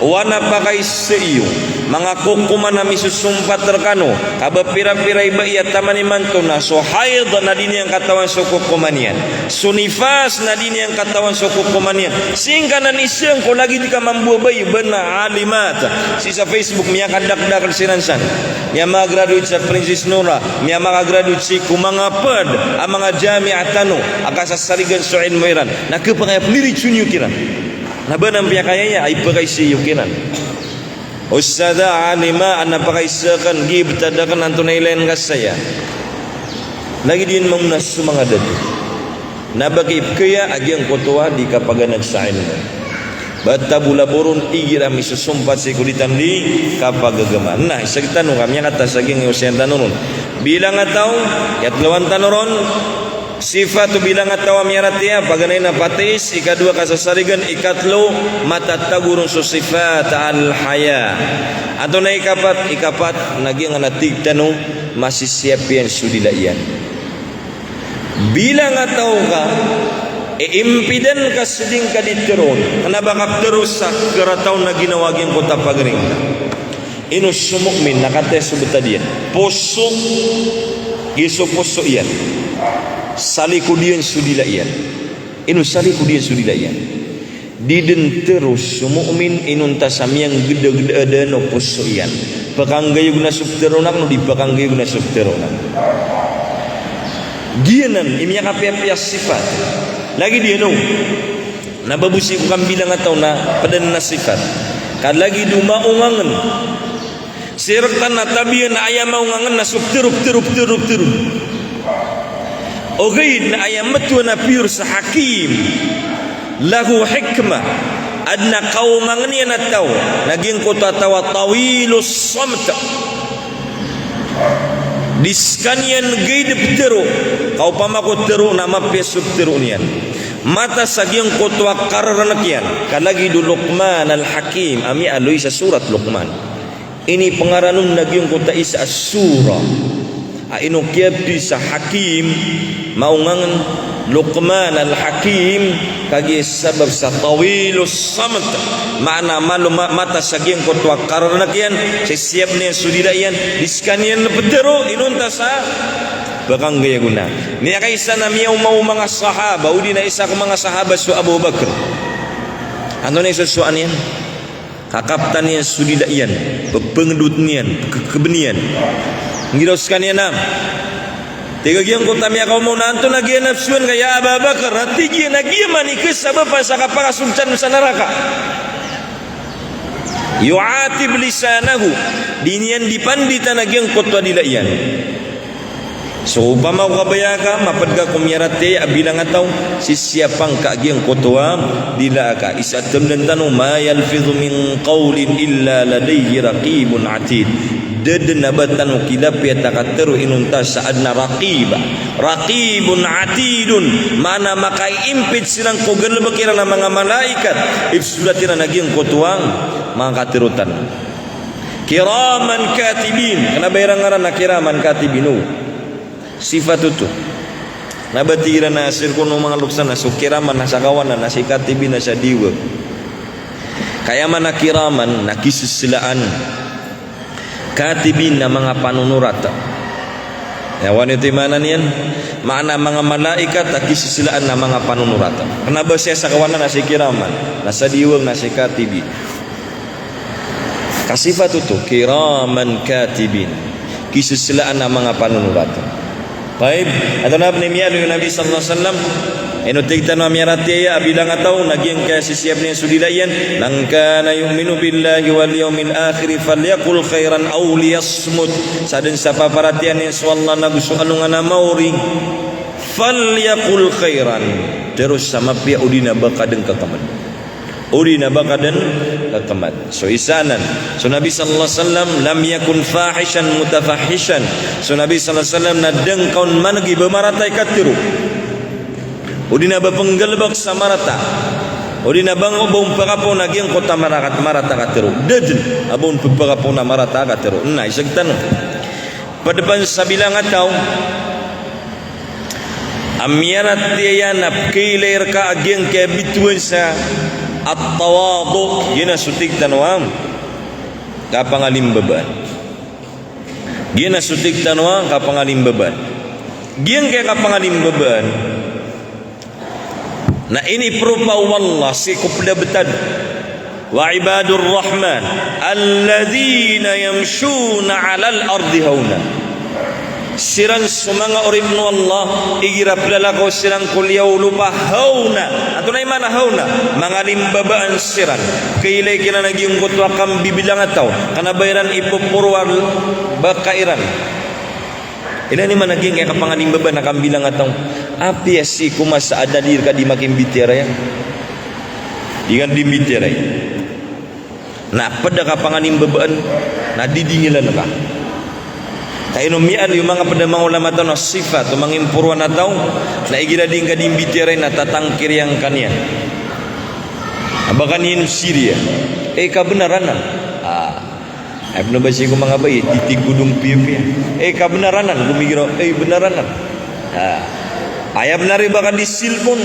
wana pakaisi iyo mga kukuman na misusumpat terkano kaba pira-pira iba iya tamani manto na so haid na din yang katawan so kukumanian so nifas na din yang katawan so kukumanian singka na nisyang ko lagi di ka mambuabay bena alimat si sa Facebook miya kadak-dakal sinansan miya mga graduate sa Princess Nora miya mga graduate si kumangapad ang mga jami'atano akasasarigan so ilmuiran nakapangayap niritsunyo kiran nabanang piyakayanya ay pakaisi yukiran Ustada alima anna pakaisakan gibtadakan antunay lain kasaya lagi din mamunas sumanga dadu nabagib kaya agyang kotoa di kapaganan sa ilmu batabulaburun igira misusumpat si kulitan di kapagagaman nah isagita nung kami kata saging usian tanurun bilang atau yatlawan tanuron sifatu bilang atau miaratia paganay na patis ikadua kasasarigan ikatlo matatagurun so sifat al haya atau na ikapat naging anatig tanong masisiap yan sudilaian bilang atau ka impidan kasuding kaditeron kenapa kap terus keratau na ginawag yung kota pagaring ino sumukmin nakate subut tadian posok iso posok iyan salikudian sudila iyan ino salikudian sudila iyan diden terus sumukmin inunta samyang gede-gede ada no posok iyan pakanggayog na subteronak no di pakanggayog na subteronak gianan imya kapias sifat lagi dia no nababusi ko kang bilang ataw na padan na sifat kad lagi duma ungangan sirtan na tabiyan na ayam ungangan na subtiruk okay na ayam matwa na pure sa hakim lahu hikmah adna kaungangan yan ataw naging ko tatawa tawilus samta diskanian gaidep teru kau pamako teru nama pesub teru nian mata sagyang kotwa karanakian kalagi du Luqman al-Hakim ami aloi sa surat Luqman ini pengaranun nagyong kota isa surah aino kiapi sa Hakim maungangan Luqman al-Hakim kagi sabab sa tawilus samt makna malu mata sagyang kotwa karanakian siap niya sudidayan diskanian lepetero inunta sa bakang gaya guna niya kaisa na miyaw mau mga sahaba udi na isa ka mga sahaba su Abu Bakr ano na isusuan yan kakaptan niya sudidayan pepengdut niyan kebenian ngiroskan niya na tiga giang kota miya kau mau nanto na giyan nafsuan kaya Abu Bakr hati giyan na giyan manikis sabab sa kapakasuncan sa neraka yu'atib lisanahu dinian dipandita na giyan kota dilayan so upama ko kabayaka mapadga kumyarate abilang ataw si siapang kagyang kotwa dila ka isatam dan tanu ma yalfidhu min qawlin illa ladayhi raqibun atid deden nabatan kilap ya takatteru inunta saadna raqibun atidun mana makai impit silang kogel bakira na mga malaikat ifsulatira naging kotwa mga katirutan kiraman katibin kana bayrang ngaran na kiraman katibinu sifat itu nabatiran na asir kuno mga luksan na sukiraman na sakawan na si katibin na sa diwa kaya man nakiraman nakisisilaan katibin na mga panunurata yawan ito imanan yan makna mga malaikat nakisisilaan na mga panunurata kenapa siya sakawan na si kiraman na sa diwa na si katibin kasifat itu kiraman katibin kisisilaan na mga panunurata baik, atau nabi Nabi sallallahu alaihi wasallam eno tigtan wa mirati ya bilang atau naging kaya sisiap ni sudilayan man kana yu'minu billahi wal yawmil akhir falyaqul khairan aw liyasmut saden sapa perhatian ni sallallahu nabi sallallahu na mauri falyaqul khairan terus sama pia udina bakadeng kakaman udina bakadan kakaman so isanan so Nabi sallallahu alaihi wasallam lam yakun fahishan mutafahishan so Nabi sallallahu alaihi wasallam nadeng kaun managi bemaratai katiru udina bapenggelbak samarata udina bang obong pagapo naging kota marata katiru deden abon pagapo na marata katiru na isagtan pada depan sabilang atau amiarat dia nap kiler ka ageng ke bituan sa at-tawadu gina sutik tanwam kapangalim beban gina sutik tanwam kapangalim beban gien ke kapangalim beban nah ini perupa wallah si kupda betad wa ibadur rahman alladzina yamshuna 'alal ardi hauna siran sumanga oribnu Allah igira pilala kau siran kuliau lupa hauna atau na mana hauna mangalim babaan siran kailay kina naging kutwa kam bibilang ataw kana bayaran ipupurwal bakairan ina ni man naging kaya kapangalim baba na kambilang ataw api si kumas sa adalir ka di makin bitiray ikan di bitiray na pada kapangalim babaan na didingilan ka kaino mian yung mga padamang ulama tahu sifat o mga impurwan na tahu na igira din kadimbitiray na tatangkir yang kanya abakan yun Syria kabenaranan ay nabasi ko mga bayi titig gudong piya benaran gumigiro benaranan ayab nari bakan di silpon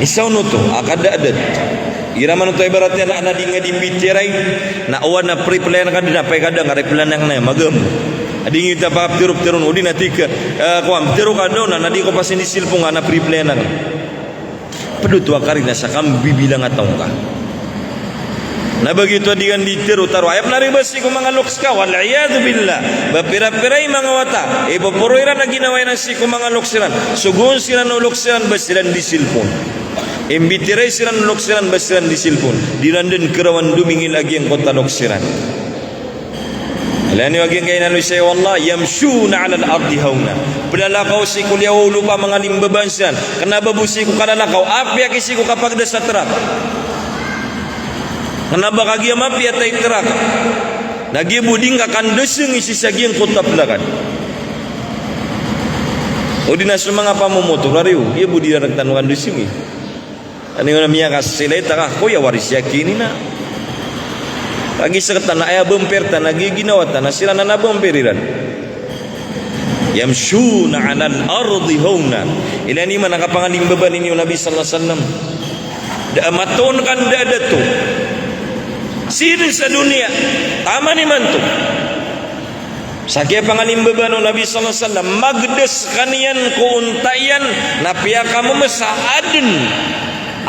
Isau nuto akada adat. Iraman nuto ibaratnya anak dinga dimbitirai na awan na priplan kan dina pai kadang are plan yang na magam. Adi ngita pa tirup tirun udi natika kuam tiru kadon na di ko pasin di silpung ana priplan kan. Pedu tua karina sakam bibilang atau enggak. Nah begitu dengan ditiru taruh ayat nari besi ku mangaluk ska wal iyad billah bapira-pirai mangawata ibu puruiran lagi nawai nasi ku mangaluk siran sugun siran uluk siran besiran disilpun imbitirai siran uluk siran besiran disilpun di London kerawan dumingin lagi yang kota uluk siran lani wagi yang kainan wisai wallah yamshuna ala al-ardi hauna pedala kau si kuliah lupa mengalim beban siran kenapa busi ku kadala kau api akisi ku kapak desa terak. Kenapa kagi ama pia tai terak? Nagi buding akan deseng isi sagian kota pelakan. Udina semang apa memotor lariu? Ia budi anak tanukan deseng. Ani orang miya kasilai tak kau ya waris yakin na. Lagi seketan ayah bemper tan lagi ginawatan nasiran anak bemperiran. Yamshuna 'alal ardi hauna. Ila ni mana kapangaling beban ini Nabi sallallahu alaihi wasallam. Da maton kan da ada tu. Sini sedunia tamani mantu sakia pangalim bebanu Nabi sallallahu alaihi wasallam magdes kanian ku untayan napia kamu mesaaden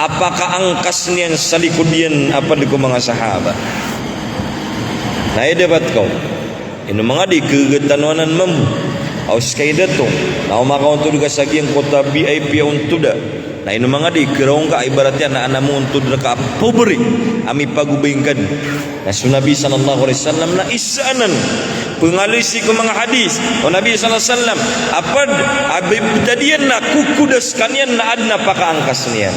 apakah angkas nian salikudian apa diku mga sahabat nah dapat kau inu mangadi kegetanuanan mambu aus kaidato na maka untuk juga sagian kota VIP untuk da nah inu mangadi kerong ka ibaratnya anak-anakmu untuk reka pobri ami pagubingkan nah Nabi sallallahu alaihi wasallam na isanan pengalisi ku mga hadis o Nabi sallallahu alaihi wasallam apad abib tadian na kukudas kanian na adna pakaangkas niyan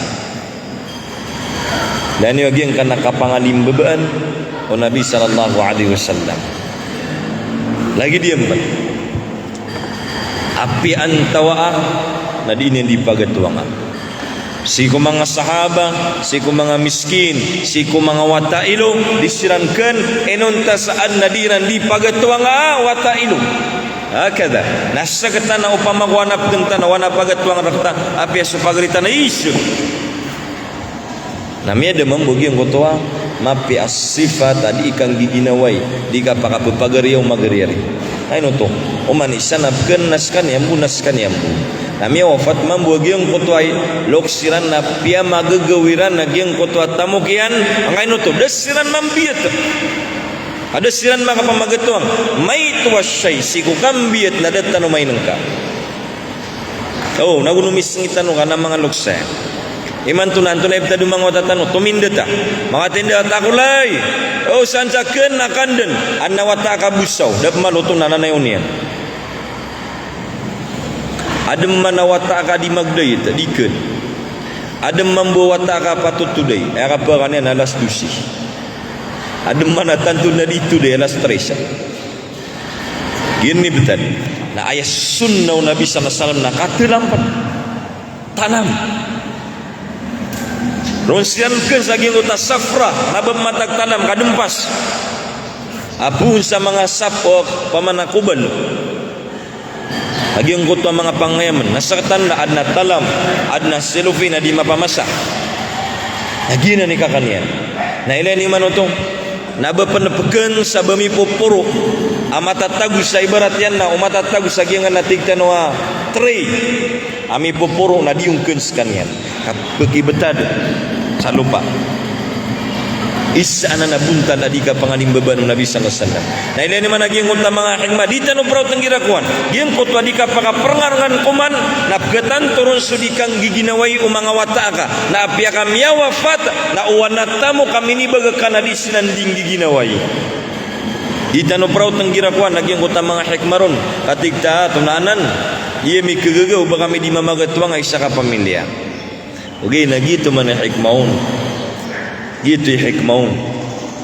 dan yagi ang kana kapangalim bebaan o Nabi sallallahu alaihi wasallam lagi diam ba api antawaa na di ini dipagatuangan siku mga sahaba, siku mga miskin, siku mga watailo disirankan enonta saan nadiran di pagatuang watailo. Hakada nasa katana upama wanap gentana wana pagatuang rakta api supagritan isu. Namanya demam bogi ang kotoa mapi asifat adi ikang giginaway di kapaka pagariyaw magariari. Ay no to oman isanapken naskan yambu naskan yambu. Nami wafat mambu agiang kotuai loksiran na pia magagawiran agiang kotua tamukian angay nuto desiran mambiat ada siran maka pamagatuang may tuwasyay siku kambiat na datan umay nangka oh nagunumis ngitano ka na mga loksa iman tunan tunay pita dumang watatano tumindata mga tinda takulay oh sansaken nakanden anawata kabusaw dap malutong nananayon adem manawata ka di magday diken adem membawa ka patut tudai era perane alas dusi adem mana tantu na di tudai alas stress gini betul nah ayat sunnah Nabi sallallahu alaihi wasallam nak katelampat tanam ronsian keun saging utas safra nabem matak tanam kadempas apun sa mga sapok pamanakuban lagi ang kuto mga pangyaman nasaktan na adna talam adna silufi na di mapamasa lagi na ni kakanian na ilan ni manotong nabapanapagkan sa bami pupuro amatatago sa ibarat yan na umatatago sa giyangan natigtan wa tray ami pupuro na diungkan sa kanyan kapagibetad sa lupa isa na nabuntan adika pangalim beban Nabi sallallahu alaihi wasallam. Na ilan naman naging unta mga hikmah dita no proud ng girakuan. Giyang kutwa adika pakaperangaran kuman napgatan turun sudikang giginaway umanga wata ka. Na apya kami wafat na uwanatamu kami ni baga kanadi sinanding giginaway. Dita no proud ng girakuan naging unta mga hikmaron katigta tunanan iya mi kagagaw ba kami di mamagatuang ay isa ka pamilya. Okay, nagito man ang hikmahon. Gitu hikmahun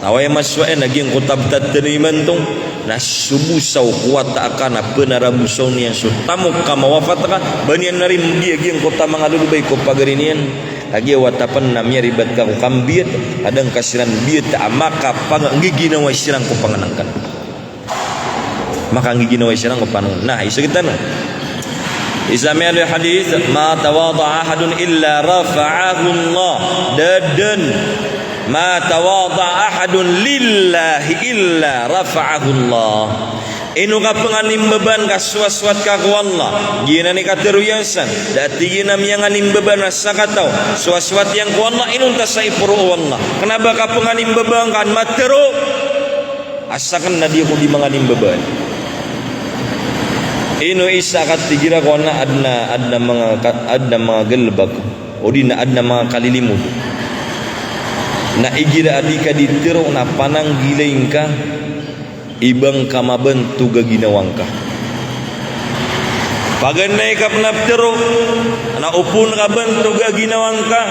away maswain naging kutabtat taniman tong nasubusaw kuwat akan penarabusaw niyan so tamok ka mawafat ka banian narin dia giyang kota mga lulubay ko pagarinian lagi watapan namya ribat ka ko kambiat adang kasiran biat maka panggiginawa sirang ko panganangkan maka giginawa sirang ko panangan nah isa kita na Isami al hadis ma tawadha ahadun illa rafa'ahu Allah. Dan ma tawadha ahadun lillahi illa rafa'ahu Allah. Inu ka penganim beban ka suat-suat ka Allah. Gina ni ka teruyasan. Dati gina miyanganim beban sa katau. Suat-suat yang ku Allah inu ta sai puru Allah. Kenapa ka penganim beban kan materu? Asakan na dia ko di manganim beban. Inu isa kat tigira ko na adna mga gelbak. O di na adna mga kalilimud. Na igira adika di tiro na panang gilaing ka. Ibang kamaben tuga ginawangka. Paganay ka panaptero na upun ka ben tuga ginawangka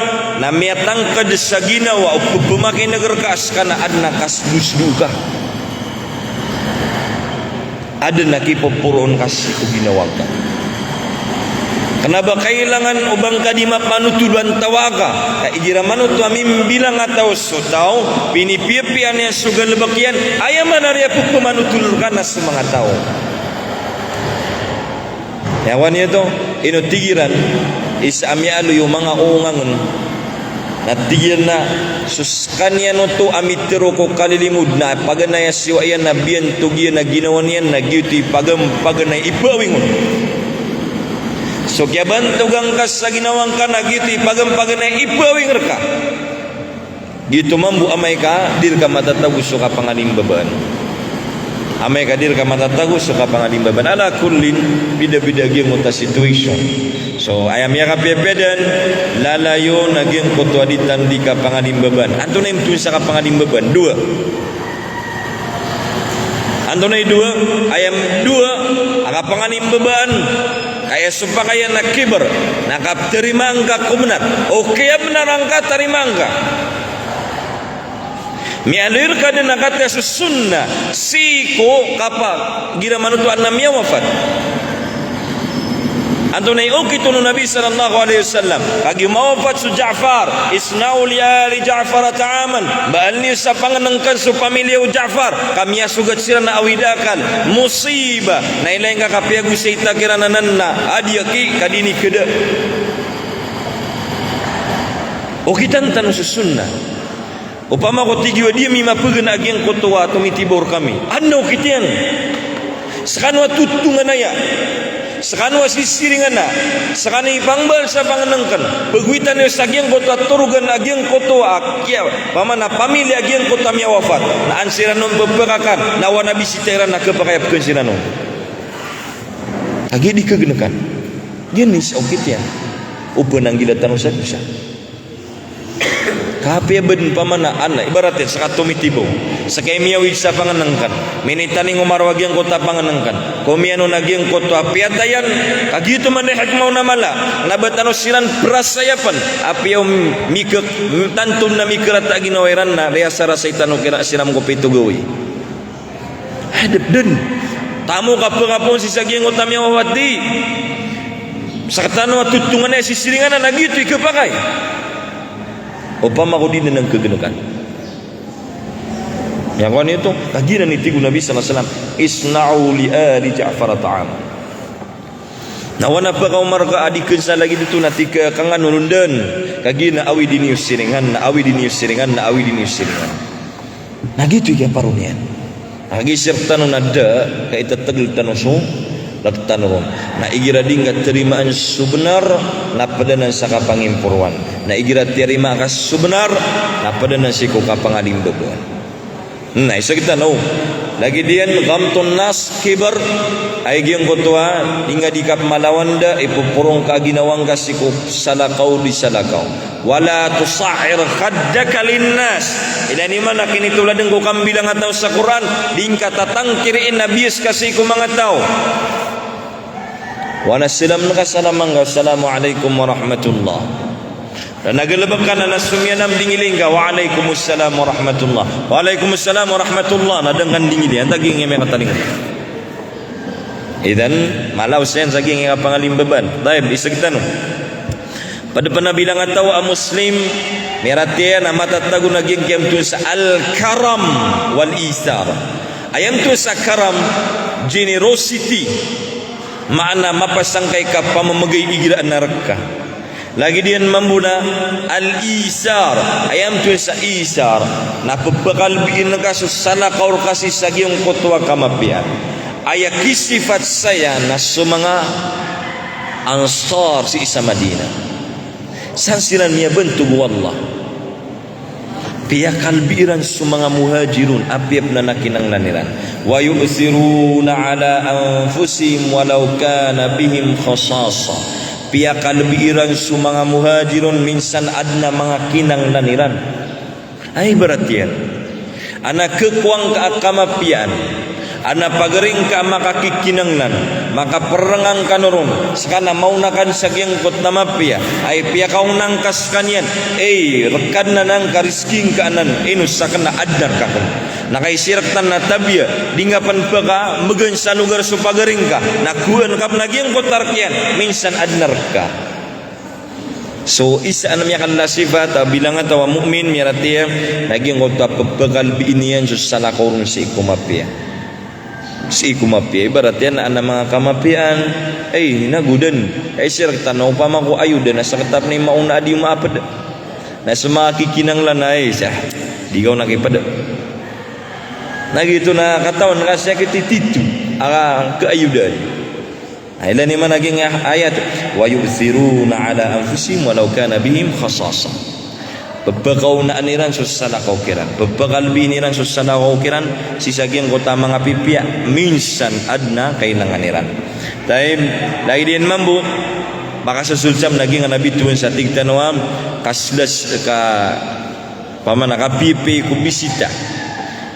na miatang ka sa ginawa upun pemakai negara kas kana adna kas busduka. Ada na kipopuron kas ku ginawangka. Kenapa kailangan ubang kadima panutulan tawaga? Ka ijira manutu amin bilang atau sotau pinipipian yang sugal lebakian ayam manaria pupu manutul kana semangat tau. Yawan itu ino tigiran isami alu yung mga ungangon na tigiran na suskanya no to amitero ko kalilimud na paganaya siwayan na biyan tugian na ginawan yan na gyuti paganay ipawingon. So kaya bantugang kas sa ginawang ka na giti pagam-pagan na ipawing reka. Gitu mambu amay ka dir ka matatagos so ka panganimbaban. Amay ka dir ka matatagos so ka panganimbaban. Ala kullin bida-bida gyung uta situation. So ayam ya ka pepedan lalayo nagyang kutwaditan di ka panganimbaban. Anto na imtun sa ka panganimbaban dua. Anto na dua ayam dua aga panganimbaban. Kaya supaya nak kibar, nak terima angka kubenar. Oke ya benar angka terima angka. Mialir kada nak kata sunnah. Siko kapak gira manutu anamnya wafat. Antunai ukitu Nabi sallallahu alaihi wasallam kagi mawafat su Ja'far isnau li ali Ja'far ta'aman ba'alni sa panganengkan su pamilya Ja'far kami asugat sirana awidakan musibah na ilaing ka kapiagu seita kirana nanna adia ki kadini keda ukitan tanu sunnah upama ko tigiwa dia mima peugeun agiang kotowa tumitibor kami anno kitian sakanwa tutungan aya sekanwa sisiringana sakana ipangbal sa panganengkan beguitan yo sagiang kota turugan agiang koto akia pamana pamilya agiang kota mia wafat na ansiranon beberakan na wana bisiteran na kepakayapkeun siranon agi dikegenekan jenis okitnya upeunang gilatan usah-usah kape ben pamana ana ibaratnya sakatumitibo sakay miyawi sa panganengkan minitani ngumar wagiang kota panganengkan komiano nagiang kota piatayan kagito man hikmaw na mala nabatano siran prasayapan apiyaw mikek tantun na mikerat aginawiran na reasara saitano kira siram ko pitugoy hadap den tamu kapung-kapung si sagiang kota miyawati sakatano tutungannya sisiringan na gitu ikepakai upama ko din ng kegenekan. Yang kan itu kajian ni tigu Nabi sallallahu alaihi wasallam isna'u li ali Ja'far ta'am. Nawana pa ka Umar ka adikeun sa lagi ditu natika kangan nulundan kagina awi dinius siringan na awi dinius siringan na awi dinius siringan. Nah gitu ya parunian. Agi serta nada ka ita tegel tanusu latanon na igira dingga terimaan sebenar na padanan saka pangimpuruan na igira terima kas sebenar na padanan siko ka pangalim beban nah isa kita no lagi dian gamtun nas kibar ay gyang kotwa hingga dikap malawanda ipupurong ka ginawang kasiko salakaw di salakaw wala tusahir khaddaka linnas ila ni man kini tuladeng ko kambilang ataw sa Quran dingka tatang kiriin nabiyes kasiko mga tao wa nasalam nakasalamang assalamualaikum warahmatullah dan nagalabkan na nasumyanam dingiling ka wa alaikumussalam warahmatullah wa alaikumussalam warahmatullah nadangkan dingili antaging may kataling idan malaw sen saging nga pangalim beban taib isa kita no pada panabilang ataw a muslim meratiya na matatago naging kem tu sa al karam wal isar ayam tu sa karam generosity Makna mapasangkay ka pamamagay igiraan naraka. Lagi diyan mambuna al-isar. Ayam tu sa isar. Napabakalbiin na kaso salakaw kasi sa giyong kutwa kamapian. Aya kisifat saya na sumanga ansar si isa Madinah. Sansiran niya bentuk wallah. Pia kalbiran sumanga muhajirun apiap na nakinang naniran. Wa yu'thiruna ala anfusihim walau kana bihim khasasa. Pia kalbiran sumanga muhajirun minsan adna mga kinang naniran. Ay berarti anak kekuang keakamapian. Ana pagaring ka makakikinangnan maka perengang kanurun sakana maunakan sagyang kot namapia ay pia kaung nangkas kanyan rekan na nang karisking kaanan inus sakana adnar kakon nakaisiraktan na tabia dingapan paka megen sa lugar so pagaring ka nakuan kap nagyang kotar kian minsan adnar ka. So isa anam yakan la sifat bilang atawa mukmin miratia nagyang kota pagkal biinian so salakorun si ikumapia. Si kumapia ibarat yan ana mga kamapian nagudan sirak tanaw pa man ko ayudan nasa katap na mauna di maapad na sumakikinang lanay siya di ka nakipad na gito na katawan kasi kitititu ang kaayudan ay ilan naman naging ayat wa yu'thiruna ala anfusihim walau kana bihim khasasa. Pagpakaw na aniran susalakaw kiran. Pagpakal biniran susalakaw kiran. Sisagyang kota mga pipya. Minsan adna kailangan niran. Dahil lagi din mambu. Baka susulsam naging anabituin sa tigtanawam. Kaslas ka pamana ka pipi kubisita.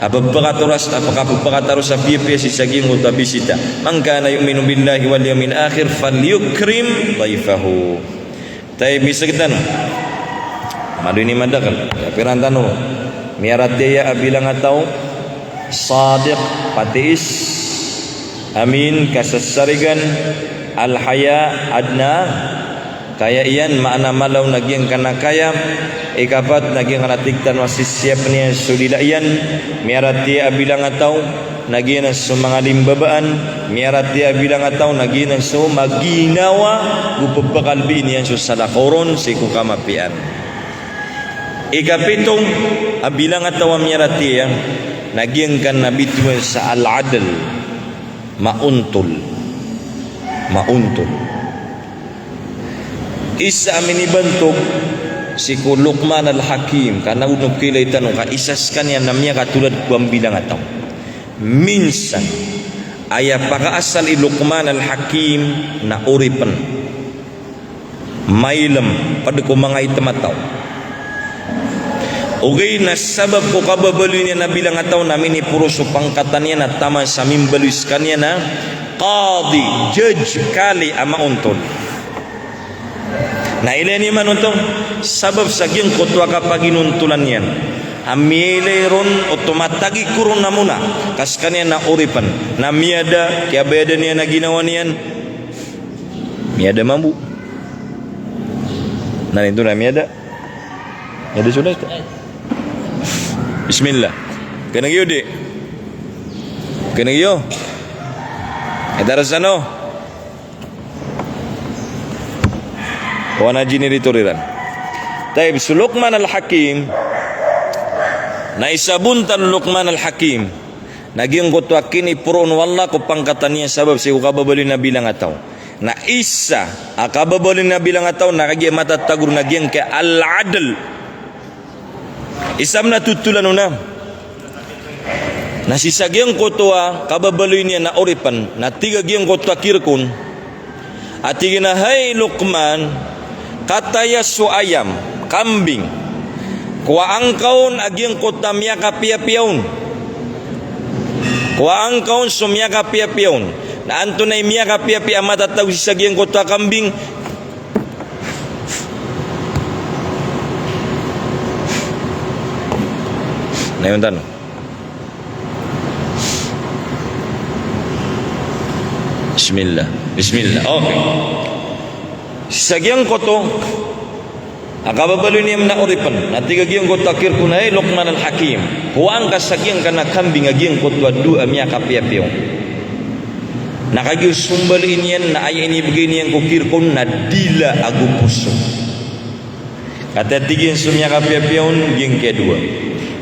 Apagpakataros sa pipi sisagyang kota bisita. Mangka na yu'minu billahi wal yamin akhir falyukrim daifahu. Dahil bisa kita madu ini madakal piran tanu miarat dia bilang atau sadiq patiis amin kasasarigan al haya adna kaya iyan makna malau nagiang kana kaya ikapat nagiang kana tiktan wasis siap niya sulila iyan miarat dia bilang atau nagian sumangalim babaan miarat dia bilang atau nagian sumaginawa gupapakalbi niyan susalakoron si kukamapian. Ikapitong bilang atawa miyarati nagyang kan nabituan sa al-adl mauntol isa minibantog si Luqman al-Hakim kana unog kilay tanong ka isas kanya namya katulad kuang bilang ataw minsan aya pakaasal Luqman al-Hakim na uripan mailam pada ko mga itamataw. Ugay na sabab ko kababali niya na bilang ataw namin ni puro supangkatan niya na tama sa mimbalis kanya na qadi, judge, kali amauntol. Na ilan ni manuntong sabab sa giyang kutwa kapag inuntulan yan. Amile ron otomatagi kurun na muna kas kanya na uripan na miyada kaya bayada niya na ginawa niyan miyada mambu na ito na miyada sudah Bismillah. Kena giyo di. Kena giyo. Edarasano. Wana jini rituriran. Taib Luqman al-Hakim. Na isabuntan Luqman al-Hakim. Naging kutwa kini puron wallah ko pangkatan niya sabab si ukababali na bilang ataw. Na isa akababali na bilang ataw nakagi matatagur naging ke al-adl. Isam na tutulan na nasisagyang kotwa kababaloy niya na oripan na tigagyang kotwa kirkun at tiginahay Luqman kataya su ayam kambing kuwaang kaon agyang kotwa miya kapiapiyaon kuwaang kaon sumya kapiapiyaon na antunay miya kapiapiya matatawag sisagyang kotwa kambing na yung tanong. Bismillah. Okay. Sagyang ko to akababalo niyam na uripan natigagyang ko takir ko na Luqman al-Hakim huwang kasagyang ka na kambing agyang ko tuwa du amya kapiapiyong Nakagi sumbal inian na ay ini begini yang kukir kon na dila agu puso. Kata tiga yang sumya kapia-piaun yang kedua.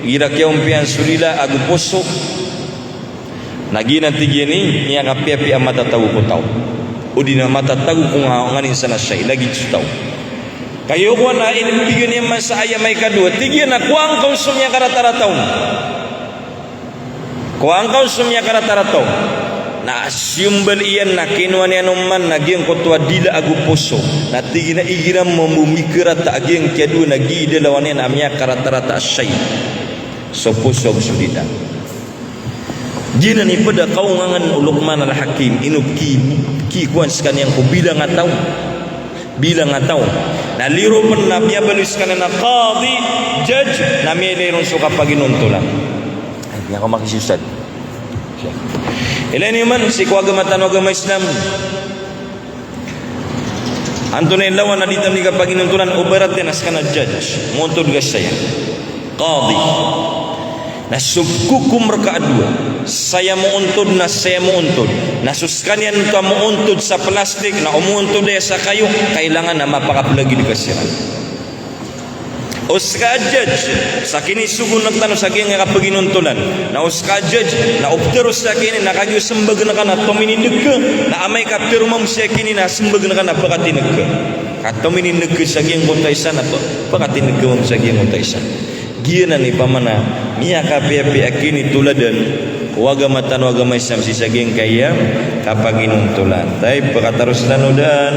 Ira kiaum pian sulila agu puso. Nagi nanti gini yang kapia-pia mata tahu ko tahu. Udina mata tahu ko nganin sana syai lagi tahu. Kayo ko na ini begini yang masa ayam ay kedua. Tiga na kuang kau sumya karatara tahu. Kuang kau sumya karatara tahu. Na siumbal iyan na kinuan yan naman naging kotwa dila agu poso na tigi na igiram mamumikira ta aging kedua nagi dalawan yan amya karata-rata asyay so poso sudita jina ni pada kaungangan Luqman al-Hakim inup ki kuan sekan yang ko bilang ataw na liro pen na biya baluskan na qadi judge na may liron suka paginuntulan ay biya ko makisustad ilan man si kuagamatan agama Islam antunay lawan na dito ni kapaginuntulan uberat din as kana judge muntod gas saya qadi na subkukum rakaadua saya muuntod na saya muuntod nasuskan yan ka muuntod sa plastik na umuuntod sa kayo kailangan na mapakaplagi di kasiran Uska judge sa kini sugun nagtano sa kini nga paginuntulan na uska judge na opteros sa kini nakagyo sembag na kana tominineg na amay kaptero mam sa kini na sembag na kana pakatineg ka tominineg sa kini kontaysan ato pakatineg mam sa kini kontaysan giana ni pamana miya kapepe akini tuladan wagamatan wagama Islam si saging kaya kapaginuntulan tay pakatarus tanodan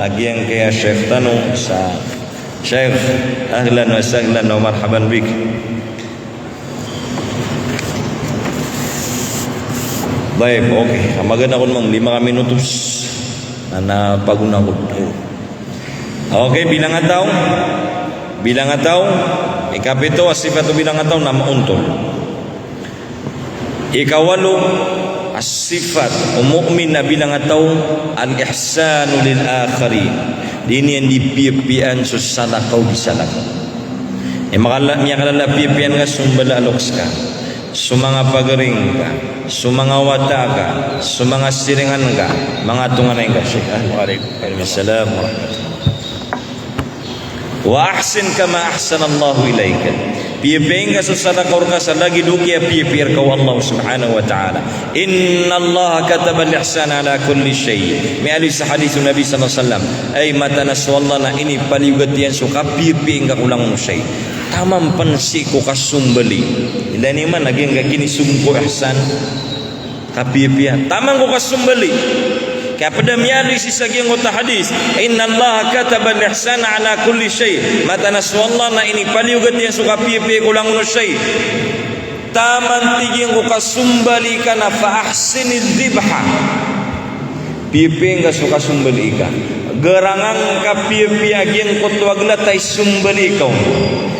agyang kaya chef tanong sa Syekh, ahlan wa sahlan wa marhaban bik. Baik, okay. Maganda ko mang 5 minutos na paguna ko. Okay, bilang ataw. Ikapito asifatu bilang ataw na mauntol. Ikawalo as-sifat mu'min na bilang ataw al-ihsanu lil akharin. Dini yang dipipian susana kau disalak. Makala niya kalala pipian ka sumbala aloks ka. Sumanga pagaring ka, sumanga wata ka, sumanga siringan ka, mga tunganay ka. Waalaikumsalam warahmatullahi. Wa ahsin kama ahsanallahu ilaika. Pipian ka susana kau ka sa lagi dukia pipian kau Allah subhanahu wa ta'ala. Inna Allah kataba al-ihsan ala kulli shay. May alis sa hadith Nabi sallallahu alaihi wasallam ay mata naswallah na ini paliugatian suka pipian ka kulang mo shay. Tamam pansi ko kasumbali. Ila ni man naging kini sumko ihsan kapipian. Tamang ko kasumbali. Kaya pada miyali si saging kota hadis inna Allah kataba al-ihsan ala kulli shay mata naswallah na ini paliugat yang suka pipi kulang no shay taman tiging ko kasumbali ka na fa ahsinid dhibha pipi nga suka sumbali ka gerangan ka pipi aging kotwagla tay sumbali ka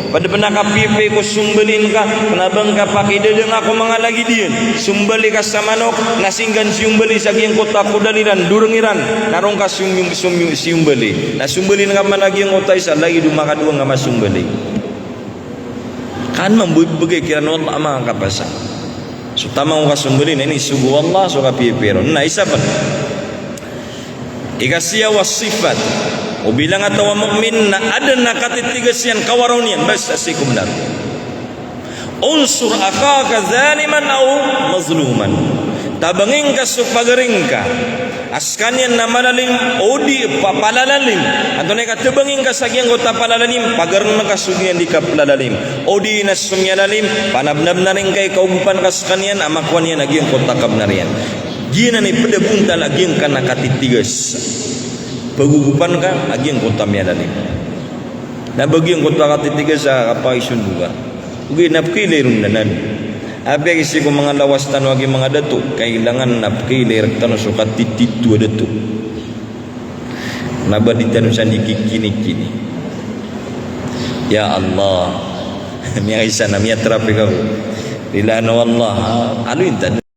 pada benak ka pipi ko sumbalin ka kenabang ka pakidedeng ako mga lagi din sumbali ka sa manok nasinggan siumbali sa aging kota kudaliran durengiran narong ka siumbali na sumbalin ka man aging kotay sa lagi dumakadua nga masumbali kan membugay kiran Allah mga kapasa so tamang ka sumbali na ini sugu Allah so ka pipi ron na isa pa ikasiya wasifat o bilang atawa mu'min na ada nakatitigas yan kawaronian basta asikum nar unsur akaka zaliman au mazluman tabangin ka supagaring ka askanyan na malalim o di papalalalim ato na tabangin ka sa giyang kota palalalim pagarang nakasugyan di ka palalalim o di nasumyalalim panabnab na rin kay kaubupan kaskanyan amakwan yan agiyang kota kabnarian gina ni pedabunta agiyang ka nakatitigas pagugupan ka aging kota miyadalim na bagyang kota katitiga sa kapaisun buka ugi napkilir nanan abi kasi ko mga lawas tanwagi mga dato kailangan napkilir tano suka tititu dato nabaditan sa kini ya Allah miya isa na miya terapi ka bila na wallah aluin tan